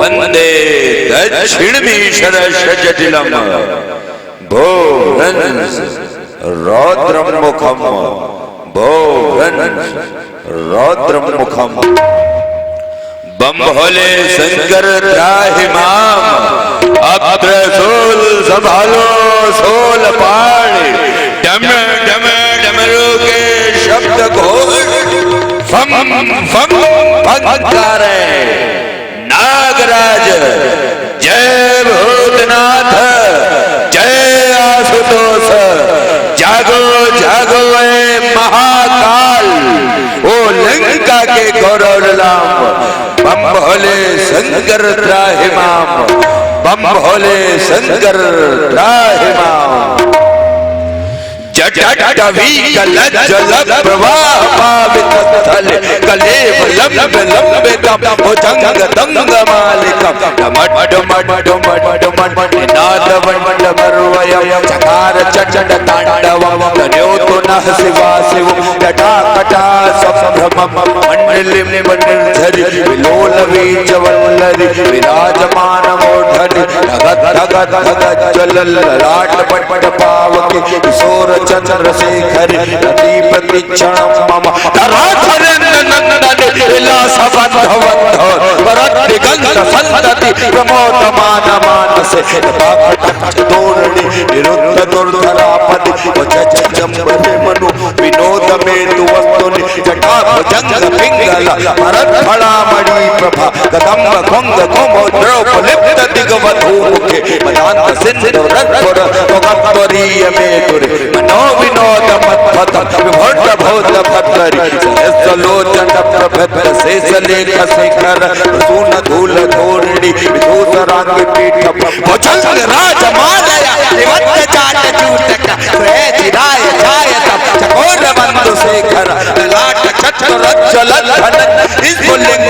वंदे दक्षिणमीश्वर जटिलम भोवंस रौद्रम मुखम भोवंस रौद्रम मुखम। बम भोले शंकर त्राहि माम अत्र सोल संभालो सोल पाणी डम डम डमरू के शब्द घोष फम फम फंकारे नागराज जय भूतनाथ जय आशुतोष जागो जागो ए महाकाल ओ लंका के गौरव लाम बम भोले शंकर त्राहि माम बम भोले शंकर त्राहि माम। जटवी कलज्जल प्रवाह पावित स्थल कलेव लंब लंब तम भुजंग दंग मालिकम डमड डमड डमड डमड नाद वंड मरुवयम चकार चचड तांडवम तनयोतु नः शिवा शिव जटा कटा संभ्रमम मंडलिम निर्झरि विलोल वीचवल्लरि विराजमान मूर्धनि धगत धगत धगत जल ललाट पट पावके किशोर चंद्रशेखर रति प्रतीक्षण मम धराधरेन्द्र विलास बंधवंध वरति गंध संतति प्रमोद मान मानसे दौड़नी निरुद्ध दुर्धरापति जम्बरे मनु विनोद में तुवस्तुनि जटा भुजंग पिंगल भरत फड़ा मणि प्रभा कदम्ब कुंग कुमोद्रव लिप्त दिगवधू मुखे मदांत सिंधु रत्पुर भगवरीय में गुरे मनो विनोद मत्पथ विभट भोज भद्री सहस्रलोचन प्रभद्र शेष लेख शेखर प्रसून धूल धोरणी विधूसरांग पीठ भुजंग राजमालया निवत्त जाट चूटक चिराय छायतम चकोर बंधु शेखर ललाट छत्र रज्जल धन इस्फुलिंग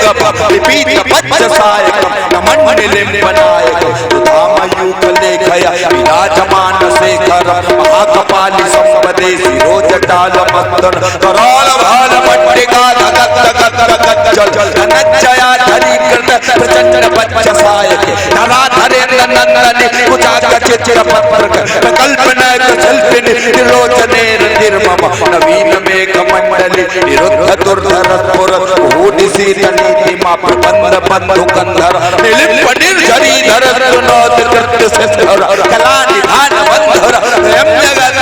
विपीत पच्च सायकम नमंडलिम बनायकम धाम यूक लेखया विराजमान शेखर महाकपाली संपदे शिरोजटाल मत्तन कराल भाल पट्टिका धगत धगत धगत जल धनज्जया धरीकृत प्रचंड पच्च सायके धराधरेन्द्र नंदनि कुचाक चित्र पत्रक प्रकल्पना कल्पिनि त्रिलोचने निर्मम नवीन मेघ मंडली निरुद्ध दुर्धरपुर भूनिसी तनीति मा प्रबंध बंधु कंधर निलिप निर्झरी धर नोद कृत्य सिद्धर कला निधान बंधर यम जगत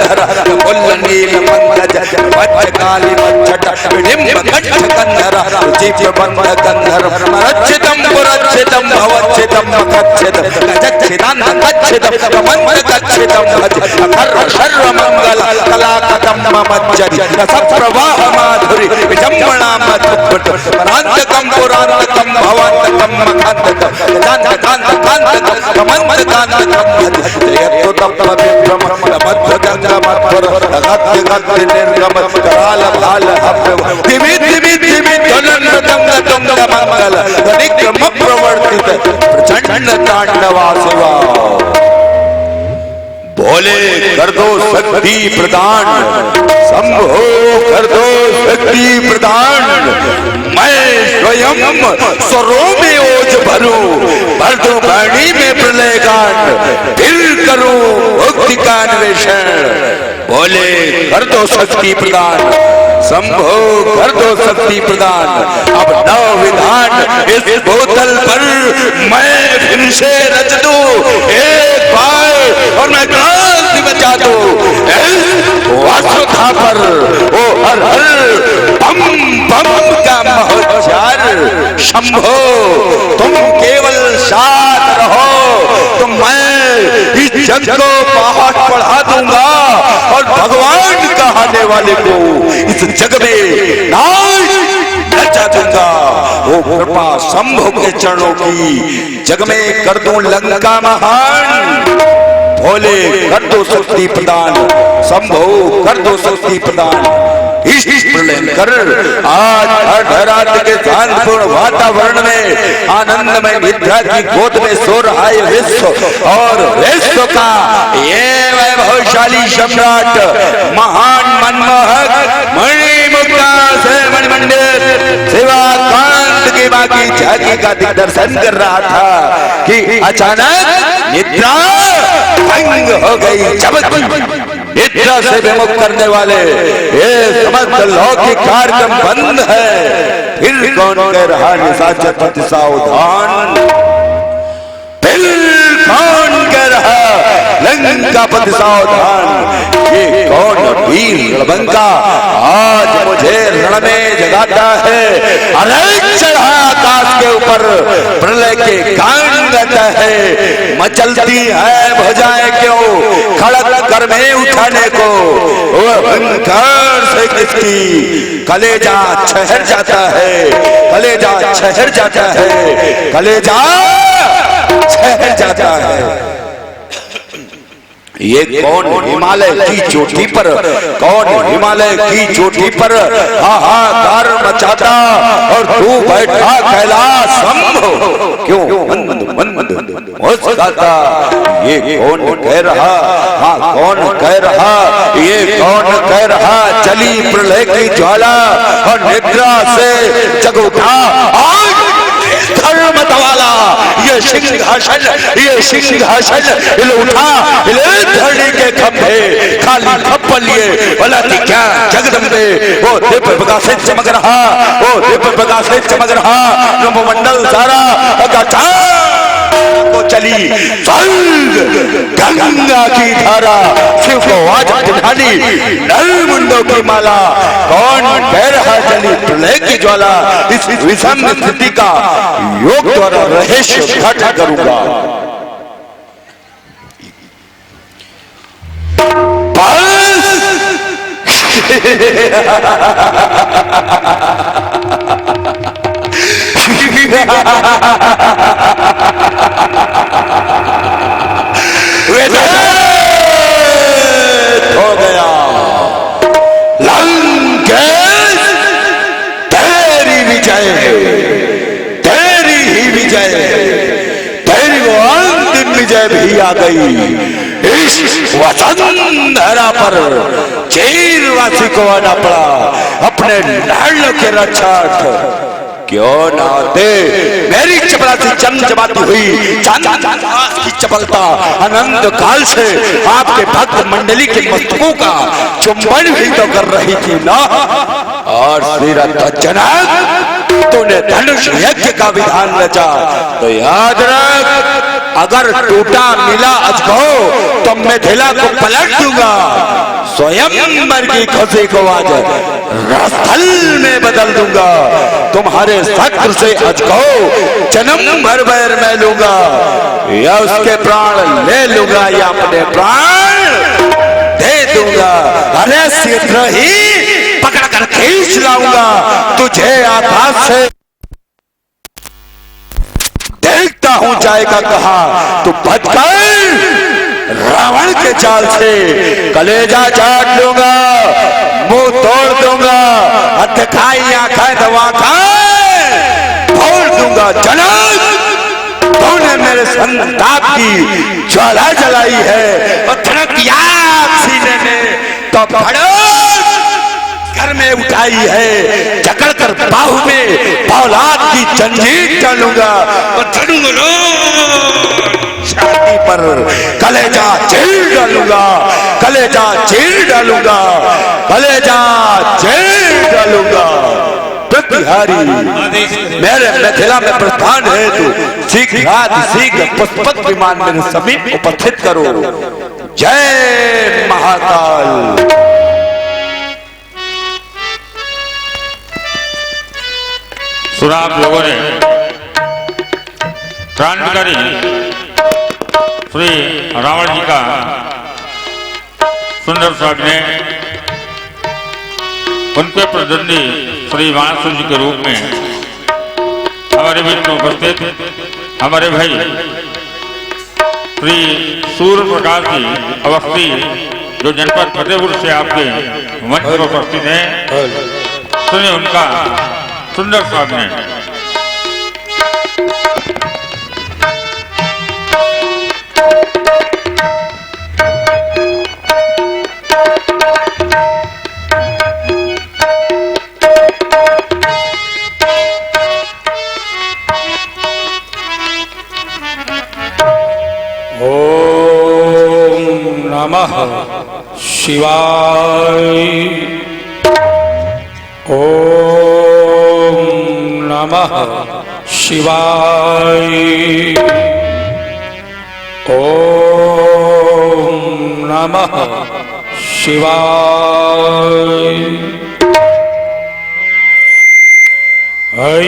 धर मुल्लनील पंकज वज्र काली वज्जट विडिंब कंठ कंधर जीव बंध कंधर मरच्छितम पुरच्छितम भवच्छितम मखच्छित गजच्छिदान गच्छितम कमंद गच्छितम भज अखर सर्व मंगल कला कदम मज्जरि सप्रवाह माधुरी विजंबणा मधुपट परांतकम पुरांतकम भवंतकम मखंतकम गजांत कांतकम कमंद कांतकम भज जयतु तप्त विभ्रम मध्य गंगा मध्वर गत गत निर्गम कराल भाल हव्य दिवि दिवि दिवि ज्वलन दंग दंग मंगल गणिक्रम प्रवर्तित प्रचंड तांडवा शिवा। भोले कर दो शक्ति प्रदान शंभो कर दो शक्ति प्रदान मैं स्वयं स्वरों में ओज भरूं भर दो वाणी में प्रलय गान फिर करूं भक्ति का अन्वेषण। भोले कर दो शक्ति प्रदान शंभो कर दो शक्ति प्रदान अब नव विधान इस बोतल पर मैं फिर से रच दूं एक बार और मैं क्रांति मचा दूं वासुधा पर ओ हर हर बम बम का महोच्चार शंभो तुम केवल साथ रहो तो मैं इस जग को पहाड़ बढ़ा दूंगा और भगवान कहने वाले को इस जग में नाच नचा दूंगा। वो कृपा शंभो के चरणों की जग में कर दूं लंका महान। भोले कर दो शक्ति प्रदान शंभो कर दो शक्ति प्रदान इस प्रलय कर आज अर्धरात्र के शांतिपूर्ण वातावरण में आनंदमय निद्रा की गोद में सो रहा है विश्व और विश्व का ये वैभवशाली सम्राट महान मनमोहक मणिमुक्ता से मंदिर शिवाकांत की मां की झांकी का दर्शन कर रहा था कि अचानक निद्रा भंग हो गई। जब निद्रा से विमुख करने वाले ये समस्त लौकिक कार्यक्रम बंद है। फिर कौन कह रहा निशाचर पति सावधान, फिर कौन कह रहा लंका पति सावधान। ये कौन वीर रणबंका आज मुझे रण में जगाता है। अरे चढ़ा आकाश के ऊपर प्रलय के गान गाता है। मचलती है भुजाएं क्यों खड़क कर में उठाने को। वो अहंकार से किसकी कलेजा छहर जाता है, कलेजा छहर जाता है, कलेजा छहर जाता है। ये कौन हिमालय की चोटी पर, कौन हिमालय की चोटी पर हाहाकार मचाता और तू बैठा कैलाश शंभो क्यों मंद मुस्कुराता। ये कौन कह रहा, हाँ कौन कह रहा, ये कौन कह रहा चली प्रलय की ज्वाला और निद्रा से जग उठा आज धर्म वाला। ये सिंहासन, ये सिंहासन हिल उठा, हिले धरणी के खंभे खाली खप्पल लिए बोला कि क्या जगदम्बे। वो दिव्य प्रकाश से चमक रहा, वो दिव्य प्रकाश से चमक रहा ब्रह्ममंडल सारा को चली गंगा की धारा शिव को आज दिखानी नलमुंडों की माला। कौन कह रहा चली प्रलय की ज्वाला। इस विषम स्थिति का योग द्वारा रहस्य घटा करूंगा। हो गया लंकेश, तेरी विजय, तेरी ही विजय, तेरी वो अंतिम विजय भी आ गई। इस वसुंधरा पर चीरवासी को आना पड़ा अपने लाल के रक्षार्थ। क्यों ना आते मेरी चपरासी चमचमाती हुई चांद की चपलता अनंत काल से आपके भक्त मंडली के मस्तकों का चुंबन भी तो कर रही थी ना। और जनक तूने धनुष यज्ञ का विधान रचा तो याद रख, अगर टूटा मिला अजगो तो मैं मिथिला को पलट दूंगा। स्वयं मर की खुशी को आज रस्थल में बदल दूंगा। तुम्हारे शत्रु से अजगो जन्म भर बैर मैं लूंगा, या उसके प्राण ले लूंगा या अपने प्राण दे दूंगा। अरे शीघ्र ही पकड़ कर खींच लाऊंगा तुझे आकाश से। देखता हूं जाएगा कहां तू बचकर रावण के चाल से। कलेजा चाट लूंगा, मुंह तोड़ दूंगा, हथ खाई आंखें दबा फोड़ दूंगा। जनक तूने मेरे संताप की ज्वाला जलाई है और धड़क याद सीने में तो घर में उठाई है। जकड़ कर बाहु में औलाद की जंजीर डालूंगा और छाती पर कलेजा चीर डालूंगा, कलेजा चीर डालूंगा, कलेजा चीर डालूंगा। प्रतिहारी मेरे मिथिला में प्रस्थान है तू शीघ्र पुष्पक विमान मेरे समीप उपस्थित करो। जय महाकाल। सुना आप लोगों ने क्रांतिकारी श्री रावण जी का सुंदर स्वागत उनके प्रतिद्वंदी श्री वानसुर जी के रूप में हमारे बीच में उपस्थित हमारे भाई श्री सूर्य प्रकाश जी अवस्थी जो जनपद फतेहपुर से आपके मंच पर उपस्थित हैं, सुनिए उनका सुंदर स्वागत। नमः शिवाय। ओम नमः शिवाय। ओम नमः शिवाय।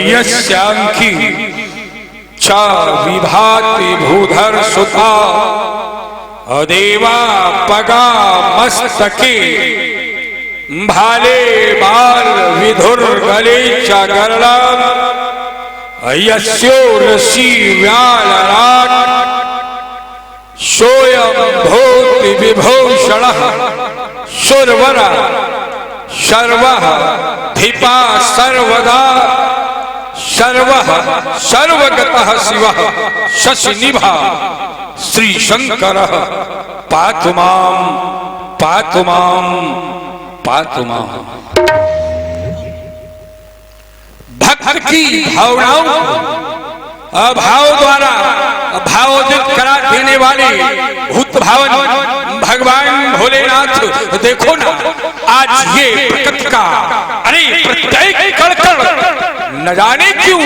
यस्यांकी च विभाति भूधर सुता देवा पगा मस्तके भाले बाल विधुर गले च गरला यस्योरसी व्यालराट सोयं भूति विभूषण सुरवर सर्वः धिपा सर्वदा सर्वः सर्वगतः शिवः शशिनिभा श्री शंकरः पातु मां पातु मां पातु मां। भक्त की भावनाओं भाव द्वारा भावोदित करा देने वाले भूत भावन भगवान भोलेनाथ देखो ना आज ये प्रकृति का अरे प्रत्येक कण न जाने क्यों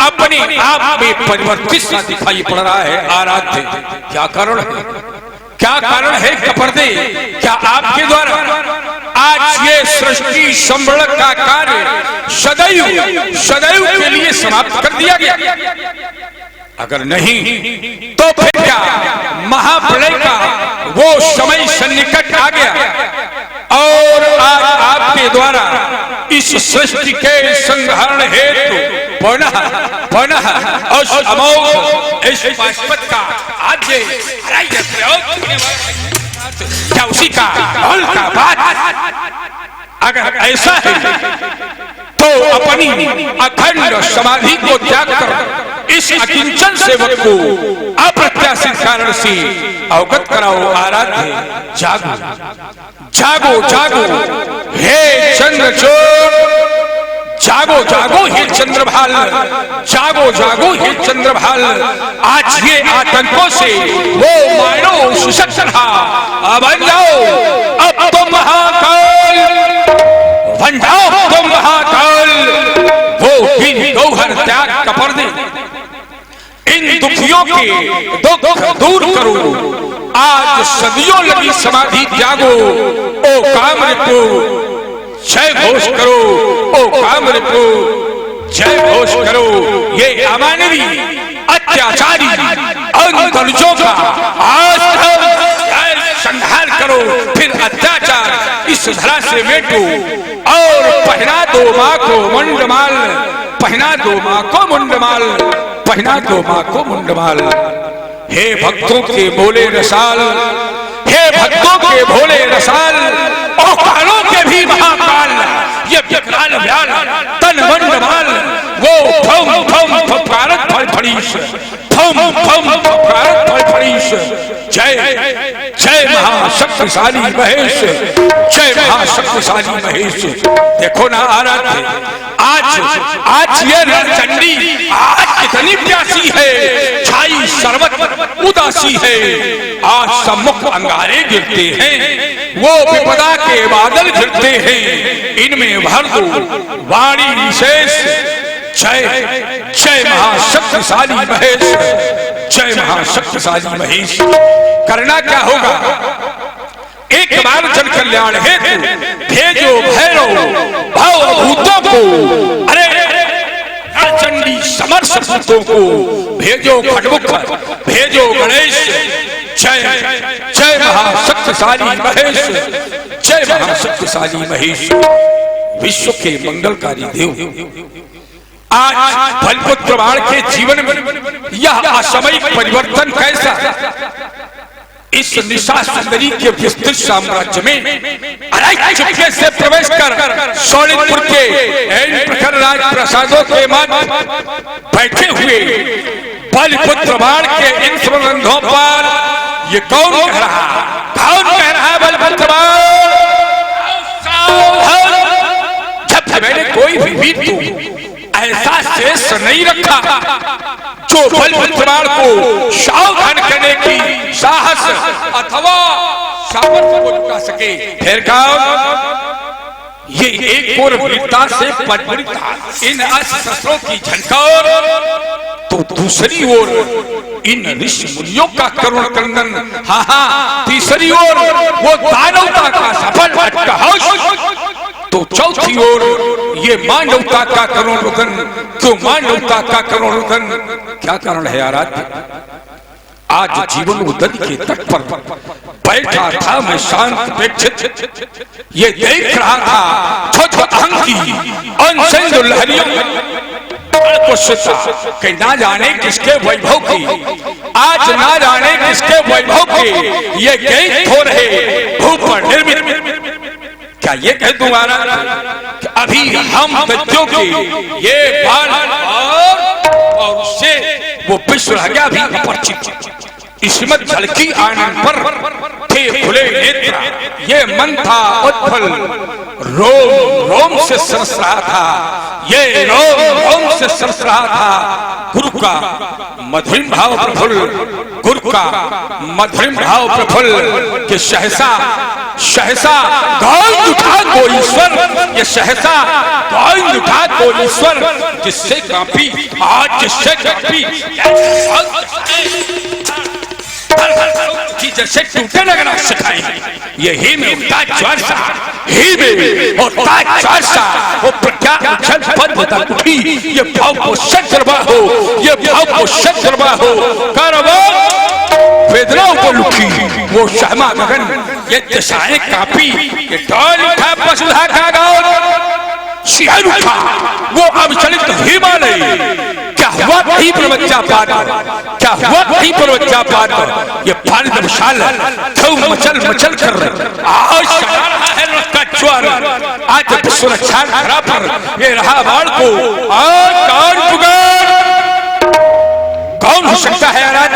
अपने आप में परिवर्तित सा दिखाई पड़ रहा है। आराध्य क्या कारण है, क्या कारण है कपर्दे? क्या आपके द्वारा आज ये सृष्टि संभल का कार्य सदैव सदैव के लिए समाप्त कर दिया गया? अगर नहीं तो फिर क्या महाप्रलय का वो समय सन्निकट आ गया और आज आपके द्वारा इस सृष्टि के संहारण हेतु पुनः पुनः अमोघ इस पाशुपत का आज क्या उसी का बात? अगर ऐसा है तो अपनी अखंड समाधि को त्याग कर इस अकिंचन सेवक को अप्रत्याशित कारण से अवगत कराओ। आराध्य जागो जागो जागो हे चंद्रचूड़, जागो जागो हे चंद्रभाल, जागो जागो हे चंद्रभाल। आज ये आतंकों से वो मानो सुशक्त रहा। बन जाओ अब तुम महाकाल, बन जाओ तुम महाकाल। वो इन गौहर त्याग कपर दे, इन दुखियों के दुख दूर करो। आज सदियों लगी समाधि त्यागो। ओ कामरिपु जय घोष करो, ओ कामरिपु जय घोष करो। ये अमानवी अत्याचारी अंतर्जों का आज संहार करो, फिर अत्याचार इस धरा से मेटो और पहना दो माँ को मुंडमाल, पहना दो माँ को मुंडमाल, पहना दो माँ को मुंडमाल। हे भक्तों के भोले रसाल, हे भक्तों के भोले रसाल, ओ कालों के भी महाकाल, ये विकराल व्याल तन मुंडमाल। वो फम फम फकारत फड़फड़ीश, फम फम फकारत फड़फड़ीश। जय जय महाशक्तिशाली महेश, जय महाशक्तिशाली महेश। देखो ना आराध्य आज ये रणचंडी आज कितनी प्यासी है, छाई सर्वत उदासी है। आज सम्मुख अंगारे गिरते हैं, वो विपदा के बादल गिरते हैं। इनमें भर दो वाणी विशेष। जय जय महाशक्तिशाली महेश, जय महाशक्तिशाली महेश। करना क्या होगा? एक बार जन कल्याण हेतु भेजो भैरव भवभूतों को, अरे चंडी समर्थ भूतों को भेजो, खडमुख भेजो गणेश। जय जय महाशक्तिशाली महेश, जय महाशक्तिशाली महेश। विश्व के मंगलकारी देव आज बलपुत्र बाण के जीवन में यह असामयिक परिवर्तन कैसा? इस निशा सुंदरी के विस्तृत साम्राज्य में चुपके से प्रवेश कर सोनितपुर के प्रखर राज प्रसादों के मध्य बैठे हुए बलपुत्र बाण के इन संबंधों पर ये कौन कह रहा? कौन कह रहा है बलपुत्र बाण? जब मैंने कोई भी वीर ऐसा शेष नहीं रखा जो बलपुत्र बाण को सावधान करने की साहस अथवा सामर्थ्य को जुटा सके। फिर कहा ये एक और वीरता से परिपूर्ण इन अस्त्रों की झनकार, तो दूसरी ओर इन ऋषि मुनियों का करुण क्रंदन, हाँ तीसरी ओर वो दानवता का सफल अट्टहास, तो चौथी ओर ये मानवता का करुण रुदन। क्यों मानवता का करुण रुदन? क्या कारण है आराध्य? आज जीवन उदन के तट पर बैठा था मैं शांत प्रेक्षित, ये देख रहा था छोट अहं की अनसंग लहरियों को सोचा कि ना जाने किसके वैभव की, आज ना जाने किसके वैभव के ये गीत हो रहे भूप पर निर्मित। क्या ये कह तुम्हारा कि अभी हम बच्चों के ये बाल और उससे वो विश्व रह गया भी अपरिचित। इसमत झलकी आनंद पर थे खुले नेत्र, ये मन था उत्पल, रोम रोम से सरस रहा था, ये रोम रोम से सरस रहा था। गुरु का मधुर भाव प्रफुल्ल, गुरु का मधुर भाव प्रफुल्ल कि सहसा सहसा गौर उठा को ईश्वर, ये सहसा गौर उठा को ईश्वर, जिससे कांपी आज जिससे कांपी जैसे टूटे लगना सिखाई। यही में उठा चर्चा, ही में उठा चर्चा, वो प्रज्ञा उछल पद तक उठी। ये भाव को सजरवा हो, ये भाव को सजरवा हो, करवा वेदनाओं को लुकी वो शहमा गगन, ये दिशाएं कापी, ये डोल उठा वसुधा का गाँव, सिहर उठा वो अविचलित हिमालय। क्या हुआ कहीं प्रवज्जा पाद, क्या हुआ कहीं प्रवज्जा पाद, ये पानी विशाल मचल मचल कर आज रहा है उसका ज्वार। आज विश्व रक्षा खरा पर ये रहा बाढ़ को आज कौन पुकार, कौन हो सकता है आराध?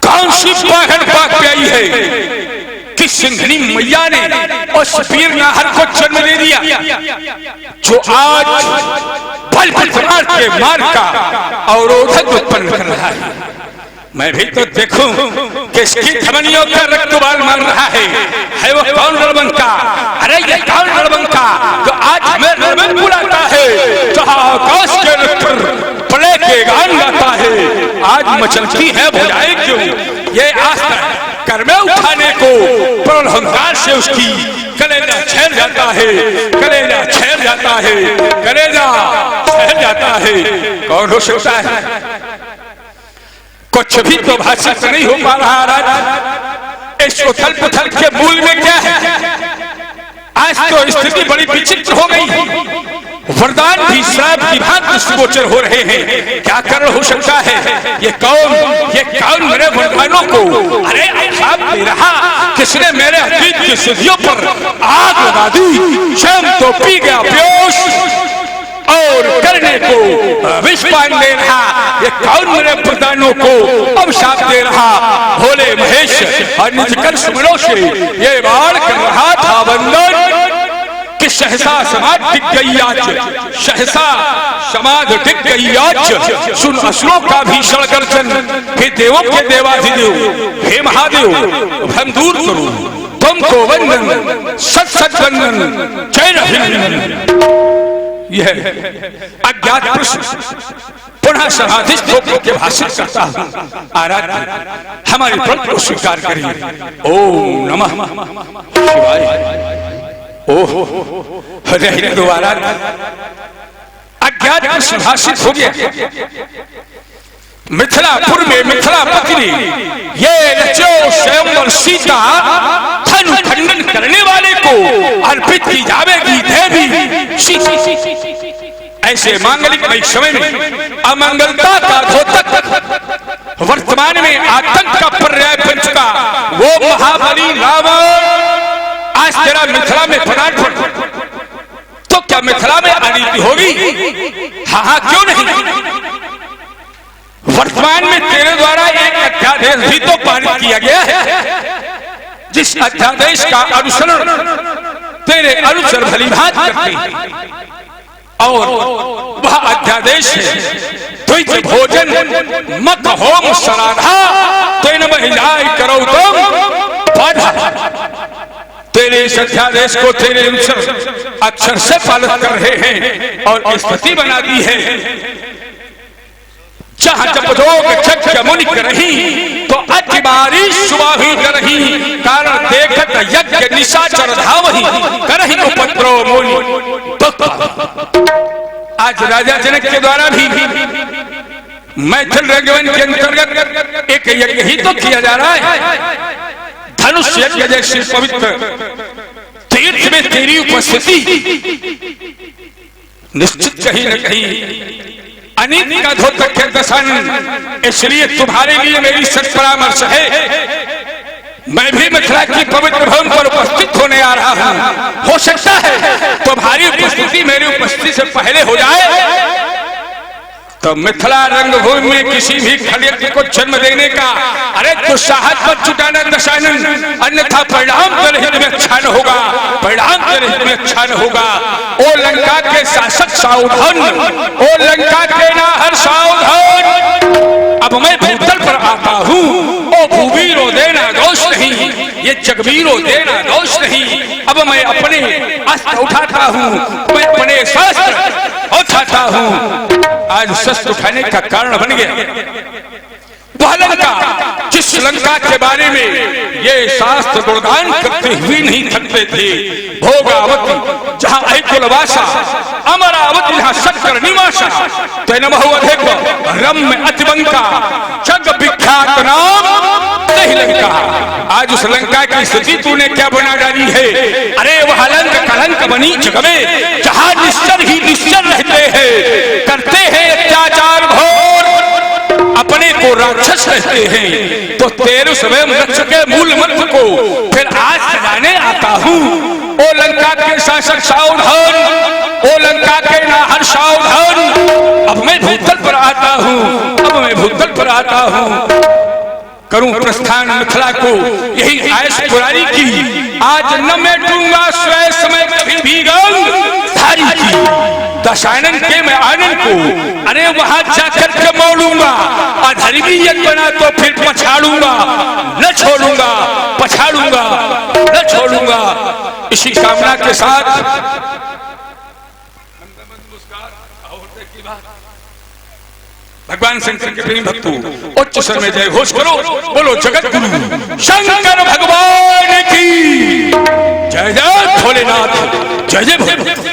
कौन सी पागल पाक पे आई है कि सिंघनी मैया ने उस वीर नाहर को जन्म दे दिया, जो आज बल प्रहार के मार्ग का अवरोधक उत्पन्न कर रहा है। मैं भी तो देखूं किसकी धमनियों का रक्तवाल मार रहा है वो कौन रणबंका? अरे ये कौन रणबंका जो आज हमें रणबंक बुलाता है, जो आकाश के पर प्रलय के गान गाता है। आज मचलती है भुजाएं क्यों? ये आस्था कर में उठाने को प्रलहंकार से उसकी कलेजा छेड़ जाता है, कलेजा छेड़ जाता है, कलेजा छेड़ जाता है। कौन हो सकता है? कुछ भी तो भाषित नहीं हो पा रहा राज। इस उथल पुथल के मूल में क्या है? आज तो स्थिति बड़ी विचित्र हो गई। वरदान भी श्राप की भांति सुगोचर हो रहे हैं। क्या कारण हो सकता है? ये कौन मेरे वरदानों को अरे आप दे रहा? किसने मेरे अतीत की सिद्धियों पर आग लगा दी? शम तो पी गया बेहोश और करने को विष पान दे रहा। ये कौन मेरे वरदानों को अभिशाप दे रहा? भोले महेश और निज कर सुमनों से ये बाढ़ कर रहा था वंदन कि सहसा समाज टिक गई आज, सहसा समाज टिक गई आज। सुन असुरों का भीषण गर्जन, हे देवों के देवाधिदेव, हे महादेव हम दूर करो तुमको वंदन, सत सत वंदन, जय रही। यह अज्ञात प्रश्न पुनः समाधिस्थ होकर के भाषित करता हूँ। आराध्य हमारी व्रत को स्वीकार करिए। ओम नमः शिवाय। ओह हृदय द्वारा अज्ञात प्रश्न भाषित हो गया। मिथिलापुर में मिथिला पत्नी ये रचो स्वयंवर सीता धन खंडन करने वाले को अर्पित की जावेगी देवी सीता। ऐसे मांगलिक समय में अमंगलता का द्योतक वर्तमान में आतंक का पर्याय बन चुका वो महाबली रावण आज तेरा मिथिला में पदार्पण, तो क्या मिथिला में अनीति होगी? हाँ क्यों नहीं? वर्तमान में तेरे द्वारा एक अध्यादेश भी तो पारित किया गया है, जिस अध्यादेश का अनुसरण तेरे अनुचर भली भांति करते हैं। और वह अध्यादेश है द्विज भोजन मत होम सराधा तेन महिलाएं करो तुम तेरे इस अध्यादेश को तेरे अक्षर से पालन कर रहे हैं और स्थिति बना दी है। जहां जब रोग यज्ञ मुनि करही तो अति बारिश सुबह ही करही, कारण देखत यज्ञ निशाचर धावही करही उपद्रो मुनि। आज राजा जनक के द्वारा भी मैथिल रंगमंच के अंतर्गत एक यज्ञ ही तो किया जा रहा है। धनुष यज्ञ जैसे पवित्र तीर्थ में तेरी उपस्थिति निश्चित कहीं न कहीं अनित का धोतक के दशानन, इसलिए तुम्हारे लिए मेरी सच परामर्श है। मैं भी मिथिला की पवित्र भवन पर उपस्थित होने आ रहा हूं। हो सकता है तुम्हारी उपस्थिति मेरी उपस्थिति से पहले हो जाए तो मिथिला रंगभूमि में किसी भी खलयज्ञ को जन्म देने का अरे दुस्साहस पर जुटाना दशानन, अन्यथा परिणाम तेरे हित में अच्छा न होगा, परिणाम तेरे हित में अच्छा न होगा। ओ लंका के शासक सावधान, ओ लंका के नाहर सावधान। अब मैं भूतल पर आता हूँ। ओ भूवीरो देना दोष नहीं, ये जगवीरो देना दोष नहीं। अब मैं अपने अस्त्र उठाता हूँ, मैं अपने शस्त्र उठाता हूँ। आज शस्त्र उठाने का कारण बन गया वह लंका, जिस लंका के बारे में ये शास्त्र गुणगान करते हुए नहीं थकते थे। भोगावती जहाँ ऐकुलवासा, अमरावती जहाँ शक्कर निवासा, तैनमहुअधिक रम्य अतिबंका, जग विख्यात नाम नहीं लंका। आज उस लंका की स्थिति तूने क्या बना डाली है? अरे वह कलंक बनी जग में, जहाँ निश्चर ही निश्चर रहते हैं, करते हैं अत्याचार घोर, अपने को राक्षस कहते हैं। तो तेरे स्वयं वृक्ष के मूल मंत्र को फिर आज सजाने आता हूँ। ओ लंका के शासक सावधान, ओ लंका के नाहर सावधान। अब मैं भूतल पर आता हूँ, अब मैं भूतल पर आता हूँ। करूं प्रस्थान मिथिला को यही आयस पुरारी की। आज न मैं दूंगा स्वयं समय कभी भी गंग धारी की। दशानन के मैं आनंद को अरे वहां जाकर के मोड़ूंगा। अधर्मी यज्ञ बना तो फिर पछाड़ूंगा, न छोड़ूंगा, पछाड़ूंगा, न छोड़ूंगा। इसी कामना के साथ भगवान शंकर के प्रेम भक्तों उच्च स्वर में जय घोष करो। बोलो जगत गुरु शंकर भगवान की जय। जय भोलेनाथ, जय जय भोलेनाथ।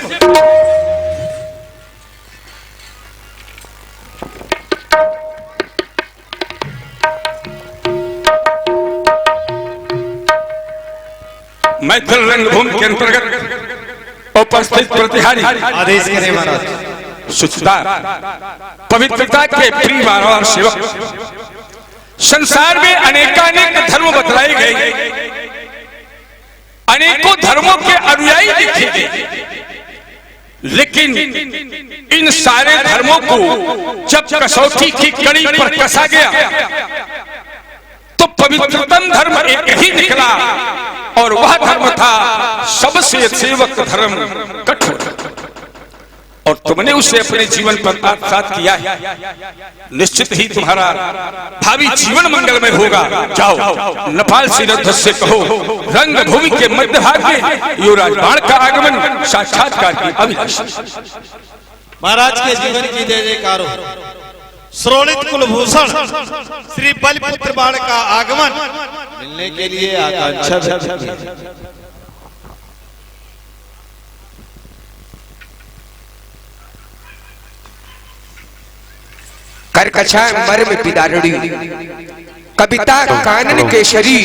मैथिल रंगभूमि के अंतर्गत उपस्थित प्रतिहारी आदेश करें महाराज। शुद्धता पवित्रता के प्रिय और सेवक, संसार में अनेकानेक धर्म बतलाए गए, अनेकों धर्मों के अनुयायी देखे गए, लेकिन इन सारे धर्मों को जब कसौटी की कड़ी पर कसा गया तो पवित्रतम धर्म एक ही निकला और वह धर्म था सबसे सेवक धर्म कठोर। और तुमने उसे अपने जीवन पर आत्मसात किया है। निश्चित ही तुम्हारा भावी जीवन मंगलमय होगा। जाओ नेपाल श्रीरथ से कहो रंगभूमि के मध्य भाग में युवराज बाण का आगमन साक्षात्कार की अभिलाषा। महाराज के जीवन की जय जयकार हो। श्रोणित कुलभूषण श्री बलिपुत्र बाण का आगमन मिलने के लिए आकांक्षा। करकछा मर्म पिदारड़ी, कविता कानन केसरी,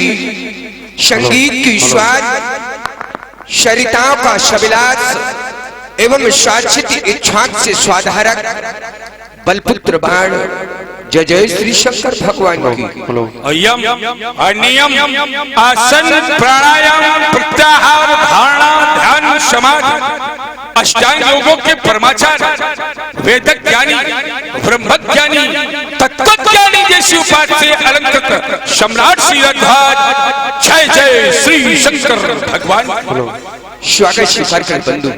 संगीत की स्वाद, सरिताओं का शबिलास एवं शाश्वत इच्छा से स्वाधारक बलपुत्र बाण। जय जय श्री शंकर भगवान की। यम नियम आसन प्राणायाम प्रत्याहार धारणा ध्यान समाधि अष्टांग योगों के परमाचार, वेदक ज्ञानी, ब्रह्म ज्ञानी, तत्व ज्ञानी जैसी उपाधि से अलंकृत सम्राट श्री रघुराज। जय जय श्री शंकर भगवान। स्वागत स्वीकार कर बंधु।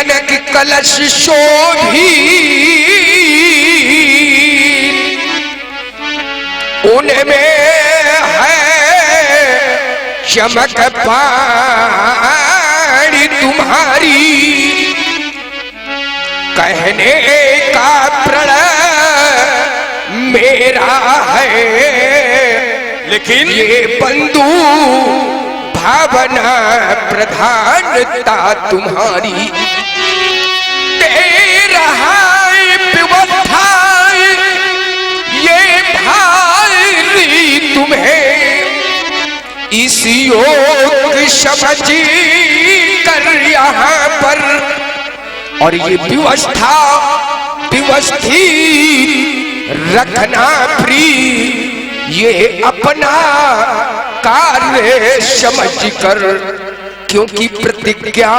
कनक कलश शोभी उनमें है चमक पानी तुम्हारी। कहने का प्रण मेरा है लेकिन ये बंधु भावना प्रधानता तुम्हारी। दे रहा व्यवस्था ये भारी तुम्हें इस योग समझ कर यहाँ पर। और ये व्यवस्था व्यवस्थित रखना प्रिय ये अपना कार्य समझकर, क्योंकि प्रतिज्ञा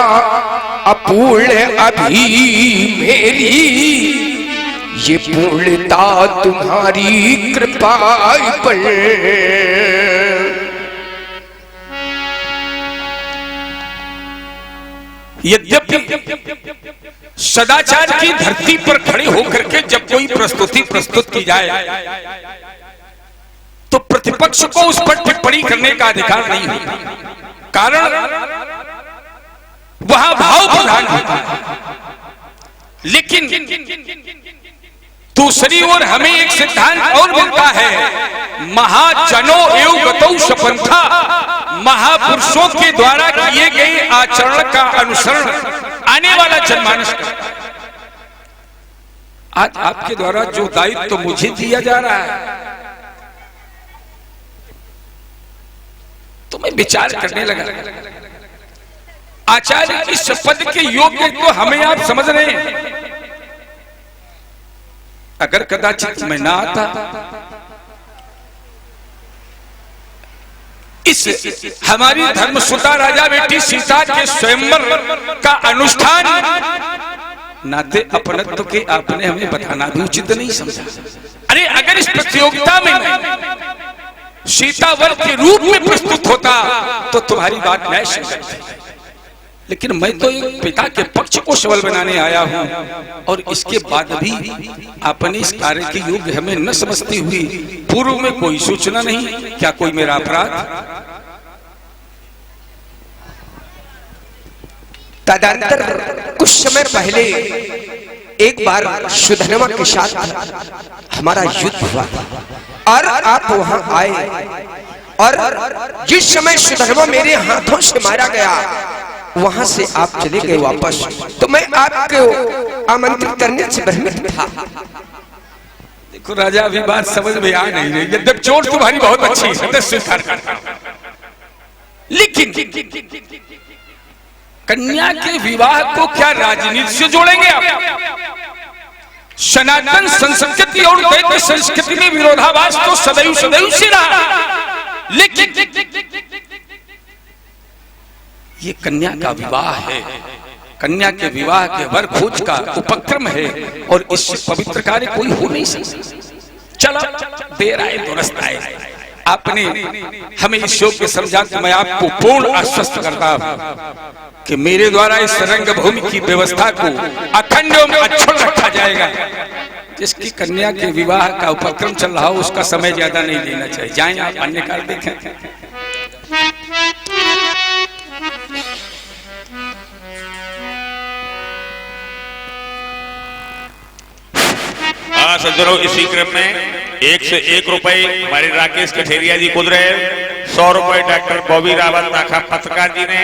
अपूर्ण अभी मेरी ये पूर्णता तुम्हारी कृपा पर। यद्यपि सदाचार की धरती पर खड़े होकर के जब कोई प्रस्तुति प्रस्तुत की जाए तो प्रतिपक्ष को उस पर टिप्पणी करने का अधिकार नहीं होता, कारण वहां भाव प्रधान होता है। लेकिन दूसरी ओर हमें एक सिद्धांत और मिलता है, महाजनों एवं गतौ शपंथा, महापुरुषों के द्वारा किए गए आचरण का अनुसरण आने वाला जनमानस। आज आपके द्वारा जो दायित्व तो मुझे दिया जा रहा है तो मैं विचार करने लगा, आचार्य इस पद के योग्य तो हमें आप समझ रहे हैं। अगर कदाचित मैं ना आता इस हमारी धर्मसुता राजा बेटी सीता के स्वयंवर का अनुष्ठान, नाते अपनत्व के आपने हमें बताना भी उचित नहीं समझा। अरे अगर इस प्रतियोगिता में सीता वर के रूप में प्रस्तुत होता तो तुम्हारी बात मैं समझ, लेकिन मैं तो एक पिता के पक्ष को सबल बनाने आया हूं और इसके बाद भी आपने इस कार्य की योग्य हमें न समझती हुई पूर्व में कोई सूचना नहीं, क्या कोई मेरा अपराध? तदंतर कुछ समय पहले एक बार सुधनवा के साथ हमारा युद्ध हुआ और आप वहां आए, और जिस समय सुधनवा मेरे हाथों से मारा गया वहां से आप चले गए वापस, तो मैं आपको आमंत्रित करने से भ्रमित था। देखो राजा, अभी बात समझ में आ नहीं रही, यद्यपि चोट तुम्हारी बहुत अच्छी है, स्वीकार करता हूं, लेकिन कन्या के विवाह को क्या राजनीति से जोड़ेंगे आप? सनातन संस्कृति और दैत्य संस्कृति में विरोधाभास तो सदैव सदैव से रहा, लेकिन ये कन्या का विवाह है, कन्या के विवाह के वर खोज का उपक्रम है और इससे पवित्र कार्य कोई हो नहीं सकता। चला देर आए दुरुस्त आए, आपने हमें इस योग के समझा तो मैं आपको पूर्ण आश्वस्त करता हूं कि मेरे द्वारा इस रंगभूमि की व्यवस्था को अखंड एवं अक्षुण्ण रखा जाएगा। जिसकी कन्या के विवाह का उपक्रम चल रहा हो उसका समय ज्यादा नहीं लेना चाहिए। जाएं आप अन्य कार्य देखें। सज्जनों, इसी क्रम में 1 से 1 रुपए हमारे राकेश कठेरिया जी कुद रहे, 100 रुपए डॉक्टर बॉबी रावत नाखा पत्रकार जी ने,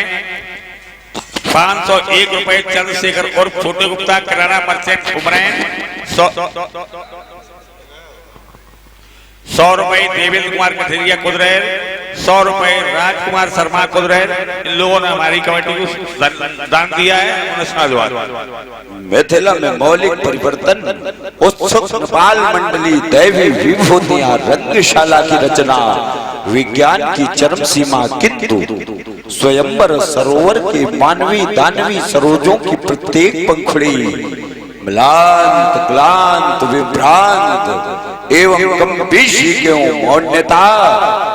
501 रुपए चंद्रशेखर और छोटे गुप्ता किराना मर्चेंट उमरैन, 100 रुपए देवेंद्र कुमार कठेरिया कुद रहे, 100 रुपए राजकुमार शर्मा कुद रहे। इन लोगों ने हमारी कमेटी को दान दिया है, उन्हें साधुवाद। मिथिला में मौलिक परिवर्तन, उत्सुक बाल मंडली, दैवी विभूतियां, रंगशाला की रचना, विज्ञान की चरम सीमा, किंतु स्वयंवर सरोवर के मानवी दानवी सरोजों की प्रत्येक पंखुड़ी म्लांत क्लांत विभ्रांत एवं कम्पीशी क्यों मौन्यता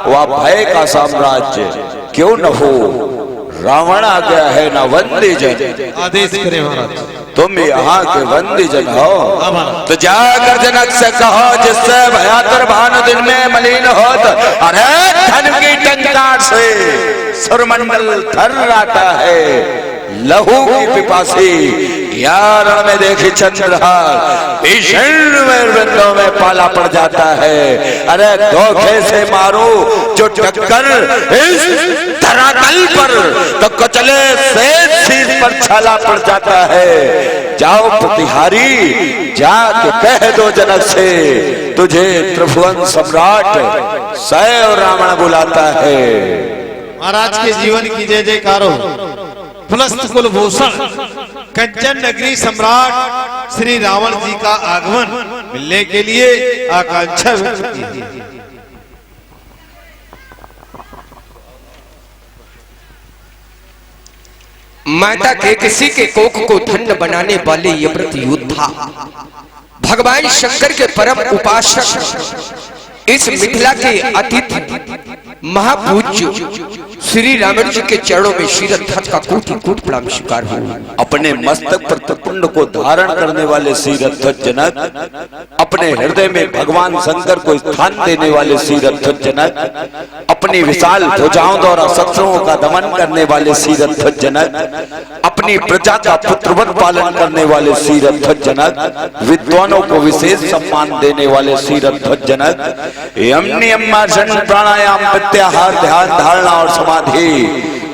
व भय का साम्राज्य क्यों न हो, रावण आ गया है ना वंदी जन। आदेश करें महाराज। तुम यहाँ के वंदी जन हो हाँ महाराज। तो जाकर जनक से कहो जिससे भयातुर भानु दिन में मलिन होत, अरे धन की टंकार से सुरमंडल थर्राता है, लहू की पिपासी यार में देखी चंद्रहार भीषण वृंदों में पाला पड़ जाता है। अरे धोखे से मारो जो टक्कर इस धरातल पर तो कचले से सिर पर छाला पड़ जाता है। जाओ प्रतिहारी जाके कह दो जनक से तुझे त्रिभुवन सम्राट सैव रावण बुलाता है। महाराज के जीवन की जय जयकार हो। पुलस्त कुलभूषण कंचन नगरी सम्राट श्री रावण जी का आगमन मिलने के लिए आकांक्षा व्यक्त की है। माता के किसी के कोख को धन्य बनाने वाले ये व्रत योद्धा भगवान शंकर के परम उपासक इस मिथिला के अतिथि महापूज्य श्री रावण जी के चरणों में शीरध्वज का कोटि कोटि प्रणाम स्वीकार हो। अपने मस्तक पर त्रिपुंड को धारण करने वाले शीरध्वज जनक, अपने हृदय में भगवान शंकर को स्थान देने वाले शीरध्वज जनक, अपनी विशाल भुजाओं द्वारा शत्रुओं का दमन करने वाले शीरध्वज जनक, अपनी प्रजा का पुत्रवत पालन करने वाले शीरध्वज जनक, विद्वानों को विशेष सम्मान देने वाले शीरध्वज जनक, यम नियम आसन प्राणायाम प्रत्याहार ध्यान धारणा और समाधि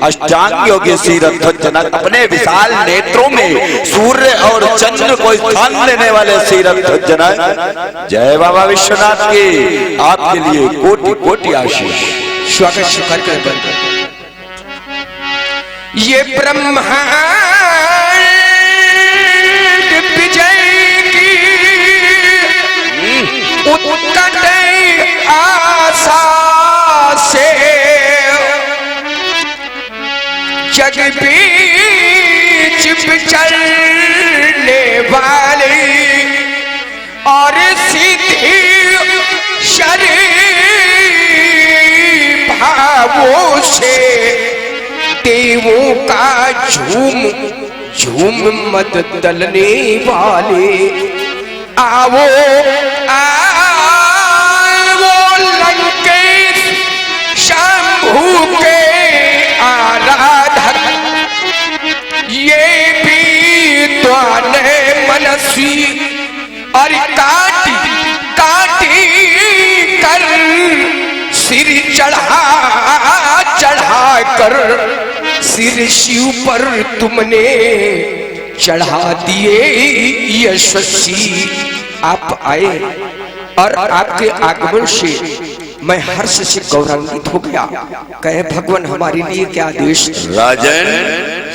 अष्टांग योगी शीरध्वज जनक, अपने विशाल नेत्रों में सूर्य और चंद्र को स्थान देने वाले शीरध्वज जनक, जय बाबा विश्वनाथ की आपके लिए कोटि कोटि आशीष। स्वागत स्वीकार कर ये ब्रह्मांड विजय की उत्कट आशा से जग बीच विचरने वाली और सीधी शरीर भावों से देवों का झूम झूम मत दलने वाले आवो आवो लंकेश शंभू के आराधक ये भी द्वाने मनसी और काटी काटी कर सिर चढ़ा कर सिर शिव पर तुमने चढ़ा दिए यशस्वी। आप आए और आपके आगमन से मैं हर्ष से गौरवान्वित हो गया। कहे भगवान हमारे लिए क्या आदेश। राजन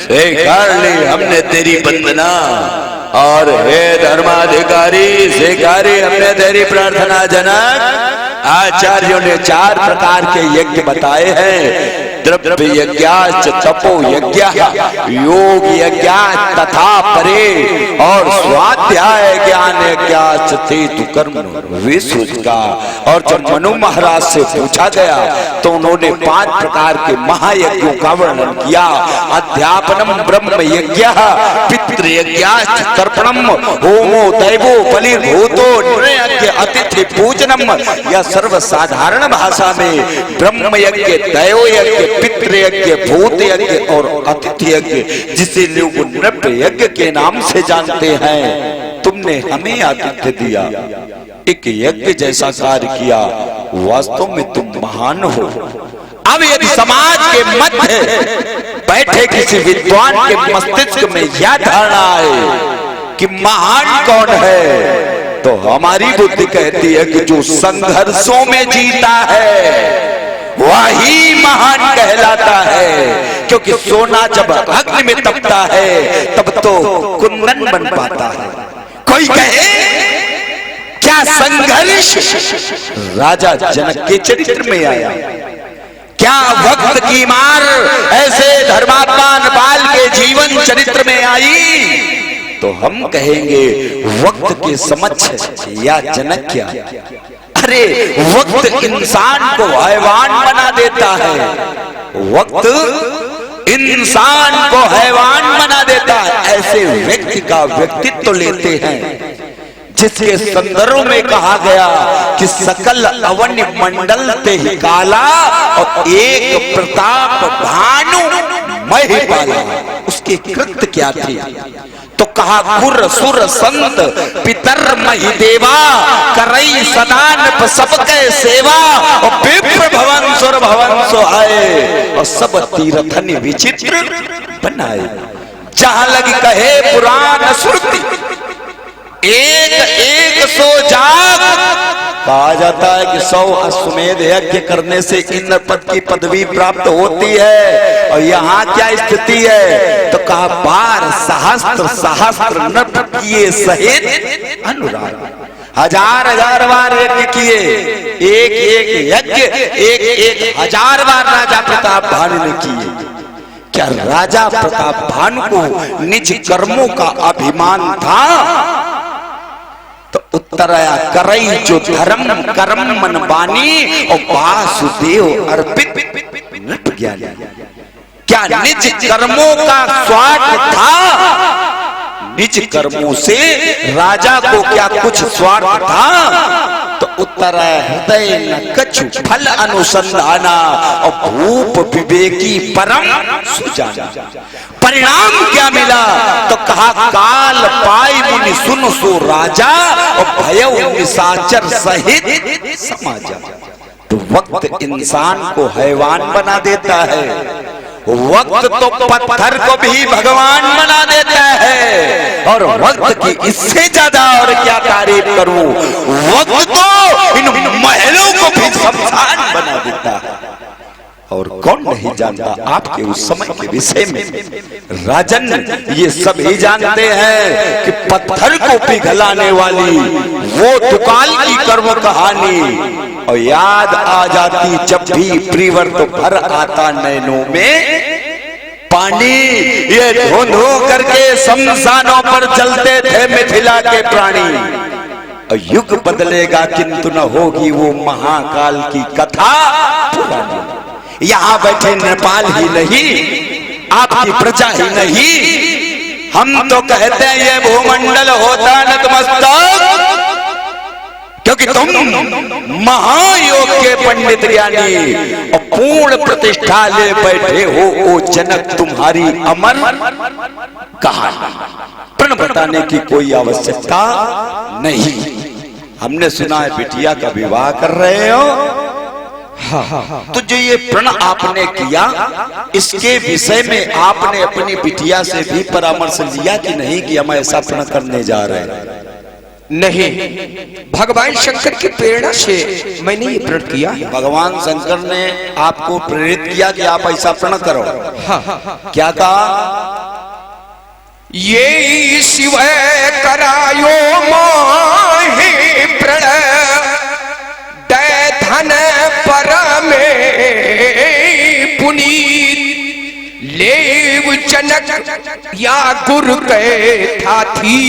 स्वीकार ली हमने तेरी वंदना और हे धर्माधिकारी स्वीकारी हमने तेरी प्रार्थना। जनक आचार्यों ने 4 प्रकार के यज्ञ बताए हैं, द्रव्य यज्ञाच तपो यज्ञ योग यज्ञ तथा परे और स्वाध्याय ज्ञान यज्ञाच हेतु कर्म विश्व का। और जब मनु महाराज से पूछा गया तो उन्होंने 5 प्रकार के महायज्ञों का वर्णन किया। अध्यापनम ब्रह्म यज्ञ पितृ यज्ञाच तर्पणम होमो दैवो बलिर्भूतो नृयज्ञ अतिथि पूजनम। यह सर्वसाधारण भाषा में ब्रह्म यज्ञ दैव यज्ञ पितृ यज्ञ भूत यज्ञ और अतिथि यज्ञ जिसे लोग नृप यज्ञ के नाम से जानते हैं, तुमने हमें आतिथ्य दिया, एक यज्ञ जैसा कार्य किया। वास्तव में तुम महान हो। अब यदि समाज के मध्य बैठे किसी विद्वान के मस्तिष्क में यह धारणा है कि महान कौन है, तो हमारी बुद्धि कहती है कि जो संघर्षों में जीता है वही महान कहलाता है। क्योंकि सोना जब अग्नि में तपता है तब तो कुंदन बन पाता है। कोई कहे क्या संघर्ष राजा जनक के चरित्र में आया, क्या वक्त की मार ऐसे धर्मात्मा नपाल के जीवन चरित्र में आई, तो हम कहेंगे वक्त के समक्ष या जनक क्या। अरे वक्त इंसान को हैवान बना देता है, वक्त इंसान को हैवान बना देता है, ऐसे व्यक्ति का व्यक्तित्व लेते हैं जिसके संदर्भ में कहा गया कि सकल अवन्य मंडल ते ही काला और एक प्रताप भानु महिपाला। उसके कृत्य क्या थे? तो कहा कुर सुर संत पितर मही देवा करई सदान सबके सेवा और विप्र भवन सुर भवन सोहाए और सब तीर्थन विचित्र बनाए। जहां लगी कहे पुराण श्रुति एक एक सो जाग। कहा जाता है कि 100 अश्वमेध यज्ञ करने से इंद्र पद की पदवी प्राप्त होती है। और यहाँ क्या स्थिति है? तो कहा 12 सहस्त्र सहस्त्र नट किए सहित अनुराग। हजार हजार बार यज्ञ किए, एक एक यज्ञ एक एक हजार बार राजा प्रताप भानु ने किए। क्या राजा प्रताप भानु को निज कर्मों का अभिमान था? तो उत्तर आया करई जो धर्म कर्म मन बानी और वासुदेव अर्पित नृप ज्ञानी। क्या निज कर्मों का स्वार्थ था? निज कर्मों से राजा को क्या कुछ स्वार्थ था? तो उत्तर है हृदय न कछु फल अनुसंधाना और भूप विवेकी परम सुजाना। परिणाम क्या मिला? तो कहा काल पाई मुनि सुन सो राजा और भयउ निशाचर सहित समाजा। तो वक्त इंसान को हैवान बना देता है, वक्त तो पत्थर को भी भगवान बना देता है। और वक्त की इससे ज्यादा और क्या तारीफ करूं, वक्त तो इन महलों को भी शमशान बना देता है। और कौन नहीं जानता आपके उस समय के विषय में। राजन ये सभी जानते हैं कि पत्थर को पिघलाने वाली वो दुकाल की कर्म कहानी। और याद आ जाती जब भी प्रिवर्त भर आता नैनों में पानी, ये धो धो करके शमशानों पर जलते थे मिथिला के प्राणी। युग बदलेगा किंतु न होगी वो महाकाल की कथा पुरानी। यहाँ बैठे नेपाल ही नहीं, आपकी प्रजा ही नहीं, हम तो कहते हैं ये भूमंडल होता नतमस्तक, क्योंकि तुम महायोग के पंडित यानी और पूर्ण प्रतिष्ठा ले बैठे हो। ओ जनक तुम्हारी अमर कहानी प्रण बताने की कोई आवश्यकता नहीं। हमने सुना है बिटिया का विवाह कर रहे हो, तो जो ये प्रण आपने किया इसके विषय में आपने अपनी बिटिया से भी परामर्श लिया कि नहीं कि हम ऐसा प्रण करने जा रहे हैं? नहीं, भगवान शंकर की प्रेरणा से मैंने ये प्रण किया। भगवान शंकर ने आपको प्रेरित किया कि आप ऐसा प्रण करो। क्या कहा? ये शिव करायो मोहि प्रण धन पर में पुनीत लेव जनक या गुरु के था थी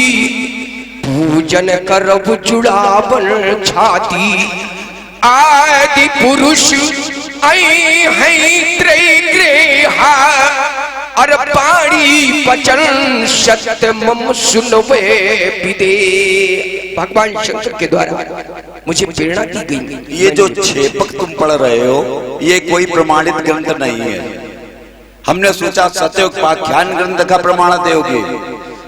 पूजन करब जुड़ावन छाती आदि पुरुष आई है त्रैग्रेहा अर पाड़ी पचन सत्य मम सुनवे विदे। भगवान शंकर के द्वारा मुझे प्रेरणा दी गई। ये जो छेपक तुम पढ़ रहे हो ये कोई प्रमाणित ग्रंथ नहीं है। हमने सोचा सत्योपाख्यान ग्रंथ का प्रमाण दोगे।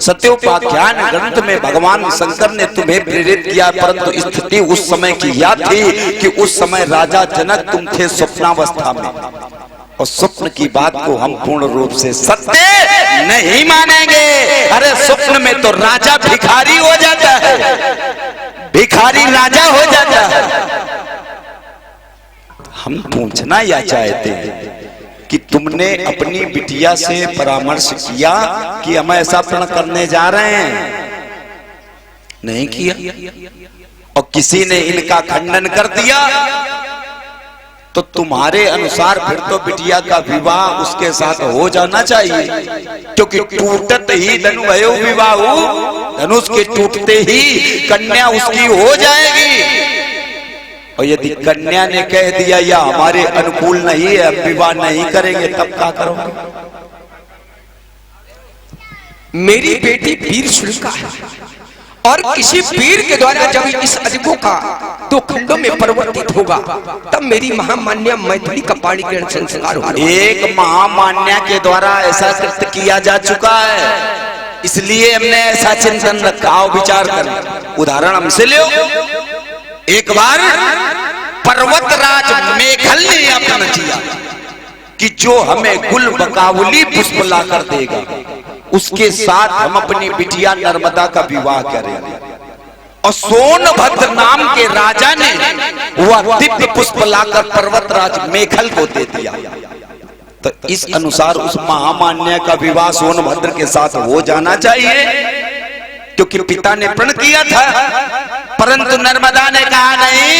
सत्योपाख्यान ग्रंथ में भगवान शंकर ने तुम्हें प्रेरित किया, परंतु स्थिति उस समय की याद थी कि उस समय राजा जनक तुम थे स्वप्नावस्था में, और स्वप्न की बात को हम पूर्ण रूप से सत्य नहीं मानेंगे। अरे स्वप्न में तो राजा भिखारी हो जाता है, भिखारी राजा हो जाता है। हम पूछना या चाहते हैं कि तुमने अपनी बिटिया से परामर्श किया कि हम ऐसा प्रण करने जा रहे हैं? नहीं किया, और किसी ने इनका खंडन कर दिया। तो तुम्हारे अनुसार फिर तो बिटिया का विवाह उसके साथ हो जाना चाहिए, क्योंकि टूटत ही धनु भयो विवाह, धनुष के टूटते ही कन्या उसकी हो जाएगी। और यदि कन्या ने कह दिया या हमारे अनुकूल नहीं है, विवाह नहीं करेंगे, तब क्या करोगे? मेरी बेटी वीर शुल्का है और किसी वीर के द्वारा जब इस अजगो का 2 खंडों में परिवर्तित होगा तब मेरी महामान्या मैथिली का पाणी ग्रहण संस्कार होगा। एक महामान्या के द्वारा ऐसा कृत्य किया जा चुका है, इसलिए हमने ऐसा चिंतन रखा। आओ विचार करें, उदाहरण हमसे लो। एक बार पर्वतराज मेघल ने अपना किया कि जो हमें गुल बकावली पुष्प लाकर देगा उसके साथ हम अपनी बिटिया नर्मदा का विवाह करेंगे। और सोनभद्र नाम के राजा ने वह दिव्य पुष्प लाकर पर्वतराज मेघल को दे दिया। तो इस अनुसार उस महामान्य का विवाह सोनभद्र के साथ हो जाना चाहिए, क्योंकि पिता ने प्रण किया था। परंतु नर्मदा ने कहा नहीं,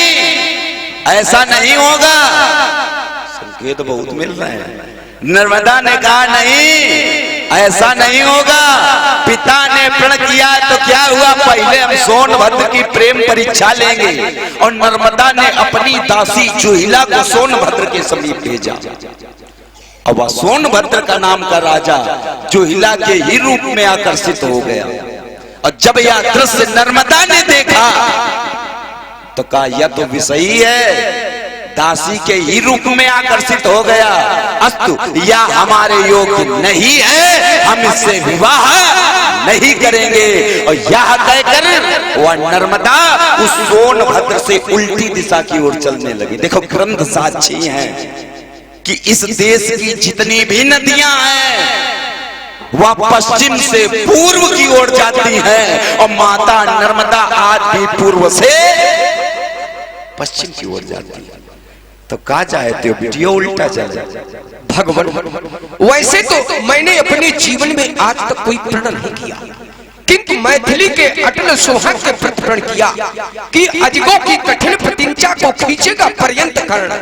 ऐसा नहीं होगा। संकेत बहुत मिल रहे हैं। नर्मदा ने कहा नहीं, ऐसा नहीं होगा। पिता ने प्रण किया तो क्या हुआ, पहले हम सोनभद्र की प्रेम परीक्षा लेंगे। और नर्मदा ने अपनी दासी जोहिला को सोनभद्र के समीप भेजा। अब वह सोनभद्र का नाम का राजा जोहिला के ही रूप में आकर्षित हो गया। और जब यह दृश्य नर्मदा ने देखा तो कहा यह तो विषयी है, दासी के ही रूप में आकर्षित हो गया। अस्तु, यह हमारे योग्य नहीं है, हम इससे विवाह नहीं करेंगे। और यह कहकर वह नर्मदा उस सोनभद्र से उल्टी दिशा की ओर चलने लगी। देखो, ग्रंथ साक्षी हैं कि इस देश की जितनी भी नदियां हैं वह पश्चिम से पूर्व की ओर जाती हैं, और माता नर्मदा आज भी पूर्व से पश्चिम की ओर जाती है। तो कहा चाहते हो वीडियो उल्टा चल जाए। भगवान, वैसे तो मैंने अपने जीवन में आज तक कोई प्रण नहीं किया, किंतु मैथिली के अटल सुहाग के प्रति प्रण किया कि अजगो की कठिन प्रतिज्ञा को खींचेगा पर्यंत कर्ण,